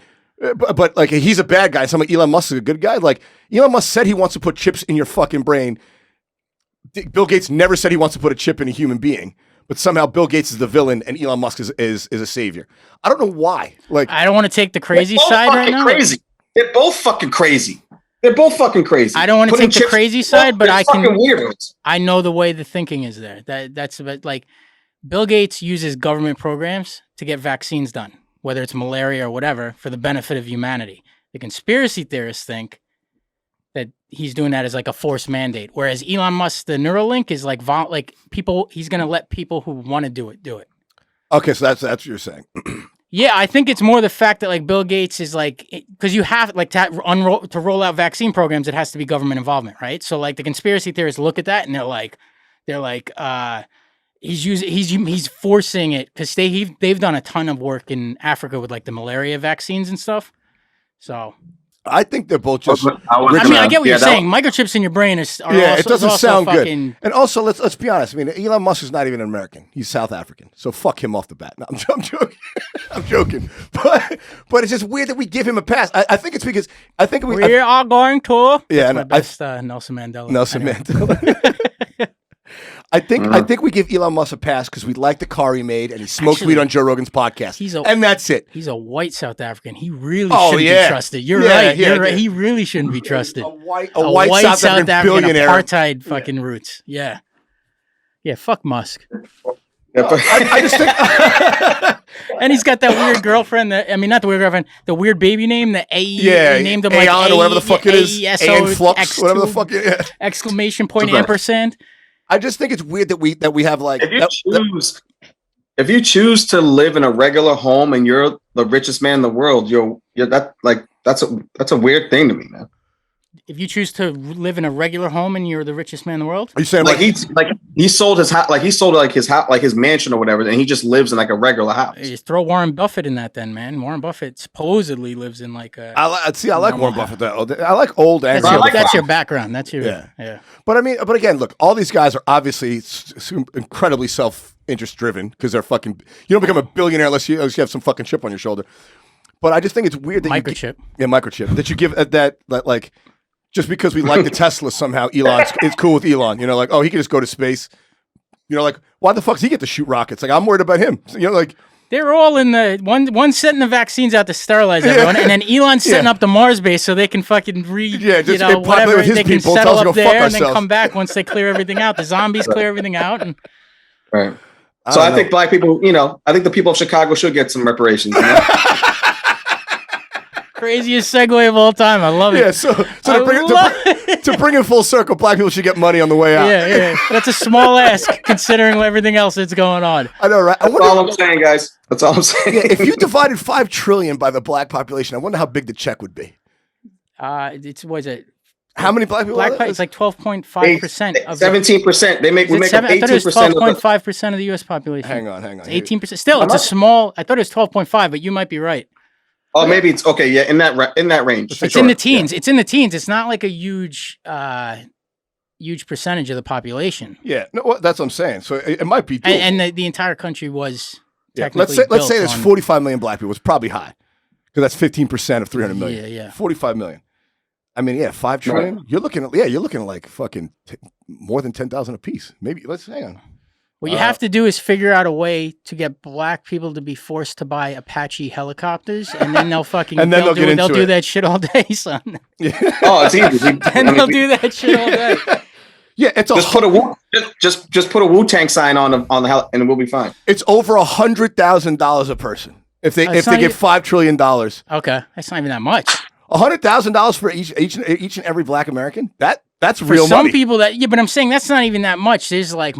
But like he's a bad guy. Some Elon Musk is a good guy. Like Elon Musk said he wants to put chips in your fucking brain. Bill Gates never said he wants to put a chip in a human being. But somehow Bill Gates is the villain and Elon Musk is a savior. I don't know why. Like I don't want to take the crazy side right now. Crazy. They're both fucking crazy. I don't want to take the crazy side, but I can. Weirdos. I know the way the thinking is there. That's about like Bill Gates uses government programs to get vaccines done, whether it's malaria or whatever, for the benefit of humanity. The conspiracy theorists think that he's doing that as like a forced mandate, whereas Elon Musk, the Neurolink, is like people. He's going to let people who want to do it. Okay, so that's what you're saying. Yeah, I think it's more the fact that like Bill Gates is like, because you have like to roll out vaccine programs, it has to be government involvement, right? So like the conspiracy theorists look at that and they're like, he's forcing it because they've done a ton of work in Africa with like the malaria vaccines and stuff. So I think they're both just. I get what you're saying. Microchips in your brain are it doesn't sound good. Fucking... And also, let's be honest. I mean, Elon Musk is not even an American. He's South African. So fuck him off the bat. No, I'm joking. I'm joking. But it's just weird that we give him a pass. I think it's because we are going to. Yeah, my best Nelson Mandela. Mandela. I think we give Elon Musk a pass because we like the car he made and he smokes weed on Joe Rogan's podcast. And that's it. He's a white South African. He really shouldn't be trusted. You're right. He really shouldn't be trusted. A white South African billionaire. Apartheid fucking roots. Yeah. Yeah, fuck Musk. I just think... And he's got that weird girlfriend. Not the weird girlfriend. The weird baby name. The A. Yeah. He named him like Aeon or whatever the fuck it is. Aeon Flux. Whatever the fuck it is. Exclamation point ampersand. I just think it's weird that we have like if you choose to live in a regular home and you're the richest man in the world, that's a weird thing to me, man. If you choose to live in a regular home and you're the richest man in the world, are you saying he sold his house, his mansion or whatever, and he just lives in like a regular house? You throw Warren Buffett in that, then, man. Warren Buffett supposedly lives in like a. I like Warren Buffett. I like old and. That's your background. That's your yeah. But again, look, all these guys are obviously incredibly self-interest driven because they're fucking. You don't become a billionaire unless you have some fucking chip on your shoulder. But I just think it's weird that microchip. Microchip that you give that like. Just because we like the Tesla somehow, it's cool with Elon. You know, like, oh, he can just go to space. You know, like, why the fuck does he get to shoot rockets? Like, I'm worried about him. You know, like. They're all in the one setting the vaccines out to sterilize everyone, and then Elon's setting up the Mars base so they can fucking whatever they can settle up there and then come back once they clear everything out. The zombies clear everything out. And... Right. So I think black people, I think the people of Chicago should get some reparations. Craziest segue of all time. I love it. Yeah, so to bring it full circle, black people should get money on the way out. Yeah. That's a small ask considering everything else that's going on. I know, right? That's all I'm saying, guys. That's all I'm saying. Yeah, if you divided $5 trillion by the black population, I wonder how big the check would be. Was it? How many black people? It's like 12.5% of 17%. We make up 18%. I thought it was 12.5% of the U.S. population. Hang on. 18%. Still, it's a small. I thought it was 12.5, but you might be right. Oh, maybe it's okay. Yeah, in that range. It's in the teens. Yeah. It's in the teens. It's not like a huge percentage of the population. Yeah, no, that's what I'm saying. So it might be. And the entire country was. Yeah, let's say there's 45 million black people. It's probably high because that's 15% of 300 million. Yeah. 45 million. I mean, yeah, $5 trillion. Right. You're looking at like fucking more than 10,000 a piece. Maybe hang on. What you have to do is figure out a way to get black people to be forced to buy Apache helicopters, and then they'll fucking they'll do that shit all day, son. Yeah. Oh, it's easy. And they'll do that shit all day. Yeah, it's just put a Wu-Tang sign on the hell, and we'll be fine. It's over $100,000 a person if they get $5 trillion. Okay, that's not even that much. $100,000 for each and every black American. That's for real some money. People but I'm saying that's not even that much. There's like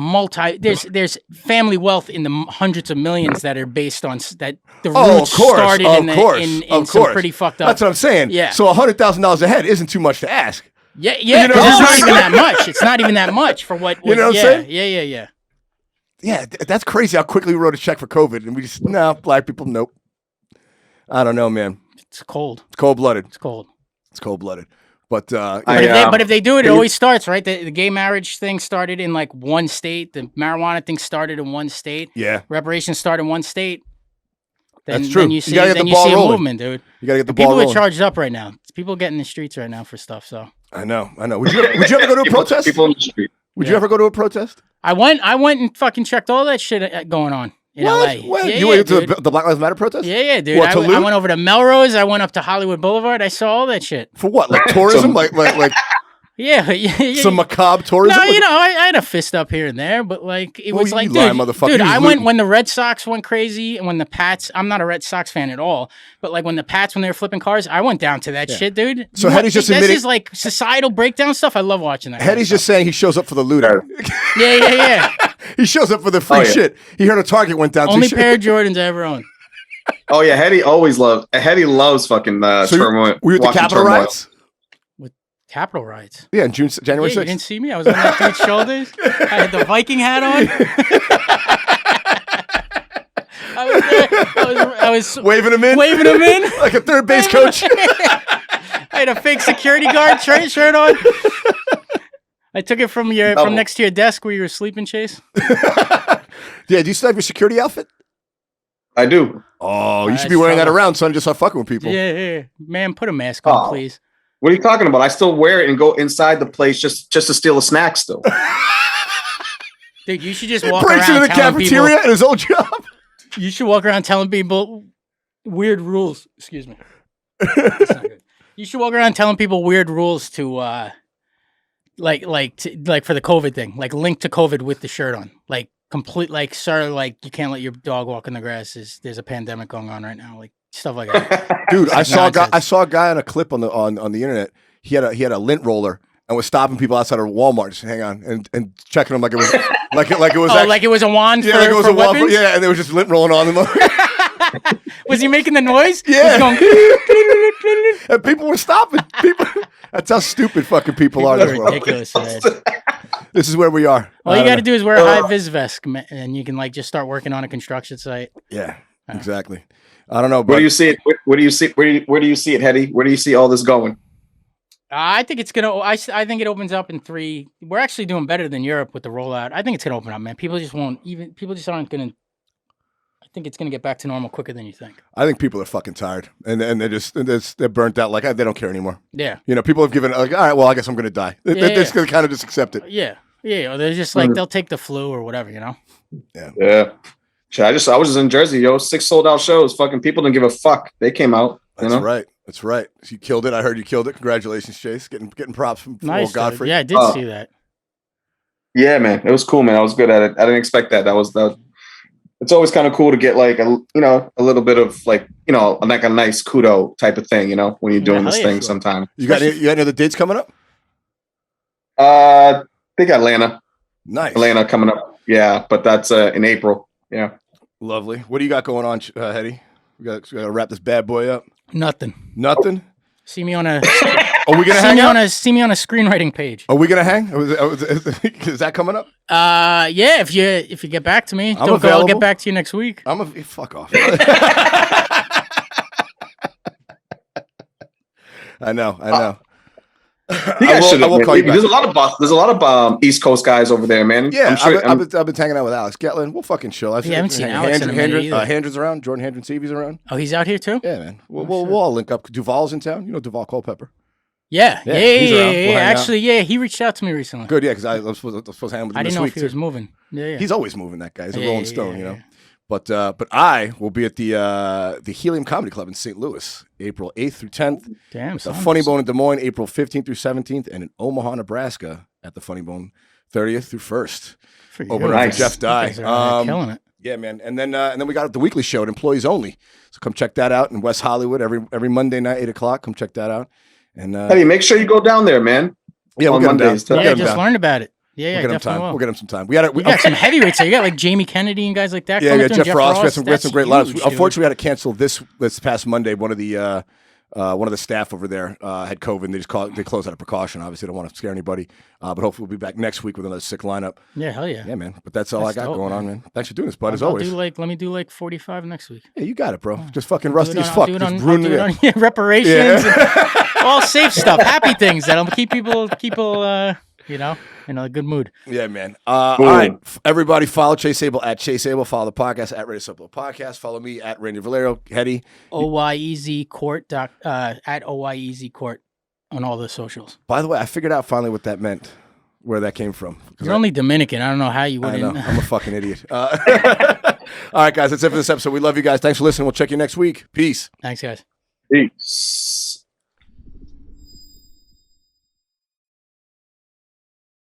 there's family wealth in the hundreds of millions that are based on that. The roots started in some pretty fucked up. That's what I'm saying. Yeah. So $100,000 a head isn't too much to ask. Yeah. It's not even that much. It's not even that much for what. You know what I'm saying? Yeah. Yeah, that's crazy how quickly we wrote a check for COVID and we just black people, nope. I don't know, man. It's cold. It's cold-blooded. It's cold. It's cold-blooded. But if they do it, it always starts, right? The gay marriage thing started in like one state. The marijuana thing started in one state. Yeah. Reparations started in one state. That's true. Then you see a movement, dude. You got to get the ball rolling. People are charged up right now. People getting in the streets right now for stuff. So I know. Would you ever go to a protest? People in the street. Would you ever go to a protest? I went and fucking checked all that shit going on. In LA. You went to the Black Lives Matter protest? Yeah, dude. I went over to Melrose. I went up to Hollywood Boulevard. I saw all that shit. For what? Like tourism? like yeah. Some macabre tourism? No, I had a fist up here and there, but like it was like, dude, I went when the Red Sox went crazy and when the Pats. I'm not a Red Sox fan at all, but like when the Pats when they were flipping cars, I went down to that shit, dude. So Hedi's just admitting this is like societal breakdown stuff. I love watching that. Hedi's just saying he shows up for the looter. Yeah. He shows up for the free shit. He heard a Target went down. Only pair of Jordans I ever owned. Oh yeah, Hedi loves fucking turmoil. Were you at the Capitol riots? With Capitol riots? Yeah, in January 6th. You didn't see me? I was on that dude's shoulders. I had the Viking hat on. I was waving him in like a third base coach. I had a fake security guard shirt on. I took it from next to your desk where you were sleeping, Chase. Yeah, do you still have your security outfit? I do. Oh, you should be wearing that around, son. Just start fucking with people. Yeah. Man, put a mask on, please. What are you talking about? I still wear it and go inside the place just to steal a snack still. Dude, you should just walk breaks around into the cafeteria at his old job. You should walk around telling people weird rules. Excuse me. That's not good. You should walk around telling people weird rules to like for the COVID thing, like link to COVID with the shirt on, like complete, like sir, like you can't let your dog walk in the grass. There's a pandemic going on right now, like stuff like that. Dude, I saw a guy on a clip on the internet. He had a lint roller and was stopping people outside of Walmart. Just hang on and checking them like it was like it was like it was a wand. Yeah, like it was a wand. And there was just lint rolling on them. Was he making the noise? Yeah. And people were stopping. That's how stupid fucking people are. Ridiculous, man. This is where we are. All you got to do is wear a high vis vest, and you can like just start working on a construction site. Yeah, exactly. I don't know. Where do you see it? Where do you see it, Hedi? Where do you see all this going? I think it's gonna. I think it opens up in 3. We're actually doing better than Europe with the rollout. I think it's gonna open up, man. People just aren't gonna. I think it's gonna get back to normal quicker than you think. I think people are fucking tired, and they're burnt out. Like they don't care anymore. Yeah. People have given like, all right, well, I guess I'm gonna die. They're just gonna kind of just accept it. Yeah. Or they're just like they'll take the flu or whatever, Yeah. I was just in Jersey, 6 sold out shows. Fucking people didn't give a fuck. They came out. That's right. You killed it. I heard you killed it. Congratulations, Chase. Getting props from nice, Godfrey. Yeah, I did see that. Yeah, man. It was cool, man. I was good at it. I didn't expect that. That was it's always kind of cool to get like a little bit of like like a nice kudo type of thing, when you're doing this thing. Sometimes you got any other dates coming up? I think Atlanta. Nice. Atlanta coming up. Yeah, but that's in April. Yeah. Lovely. What do you got going on, Hedi? We got to wrap this bad boy up. Nothing. See me on a. Are we gonna hang out? See me on a screenwriting page. Are we gonna hang? Is that coming up? Yeah. If you get back to me, I'll get back to you next week. Fuck off. I know. I will call you back. There's a lot of East Coast guys over there, man. Yeah, I've been hanging out with Alex Gatlin. We'll fucking chill. I haven't seen Alex in a minute either. Handren's around. Jordan Handren Seavey's around. Oh, he's out here too? Yeah, man. We'll all link up. Duval's in town. You know Duval Culpepper. Yeah. Actually, he reached out to me recently. Good, yeah, because I was supposed to hang with him this week. I didn't know if he was moving. Yeah. He's always moving, that guy. He's a rolling stone, you know. But I will be at the Helium Comedy Club in St. Louis, April 8th through 10th. Damn, the Funny Bone in Des Moines, April 15th through 17th, and in Omaha, Nebraska, at the Funny Bone, 30th through 1st. Opener for Jeff Dye. Killing it. Yeah, man. And then we got the weekly show at Employees Only. So come check that out in West Hollywood every Monday night, 8 o'clock. Come check that out. And hey, make sure you go down there, man. Yeah, we'll get Mondays. Just learned about it. Yeah, definitely will. We'll get him some time. We got some heavyweights there. You got like Jamie Kennedy and guys like that. Yeah, Jeff Ross. We had some great lineups. Unfortunately, we had to cancel this past Monday. One of the staff over there had COVID. And they closed out of precaution. Obviously, don't want to scare anybody. But hopefully, we'll be back next week with another sick lineup. Yeah, hell yeah. Yeah, man. But that's all I got going on, man. Thanks for doing this, bud. As always. Let me do like 45 next week. Yeah, you got it, bro. Just fucking rusty as fuck. I'll do it on reparations. All safe stuff, happy things that'll keep people in a good mood. Yeah, man. All right, everybody, follow Chase Abel at Chase Abel. Follow the podcast at Radio Supple Podcast. Follow me at Randy Valero. Hedi. OYEZ Court at OYEZ Court on all the socials. By the way, I figured out finally what that meant, where that came from. You're only Dominican. I don't know how you wouldn't. I know. I'm a fucking idiot. All right, guys, that's it for this episode. We love you guys. Thanks for listening. We'll check you next week. Peace. Thanks, guys. Peace.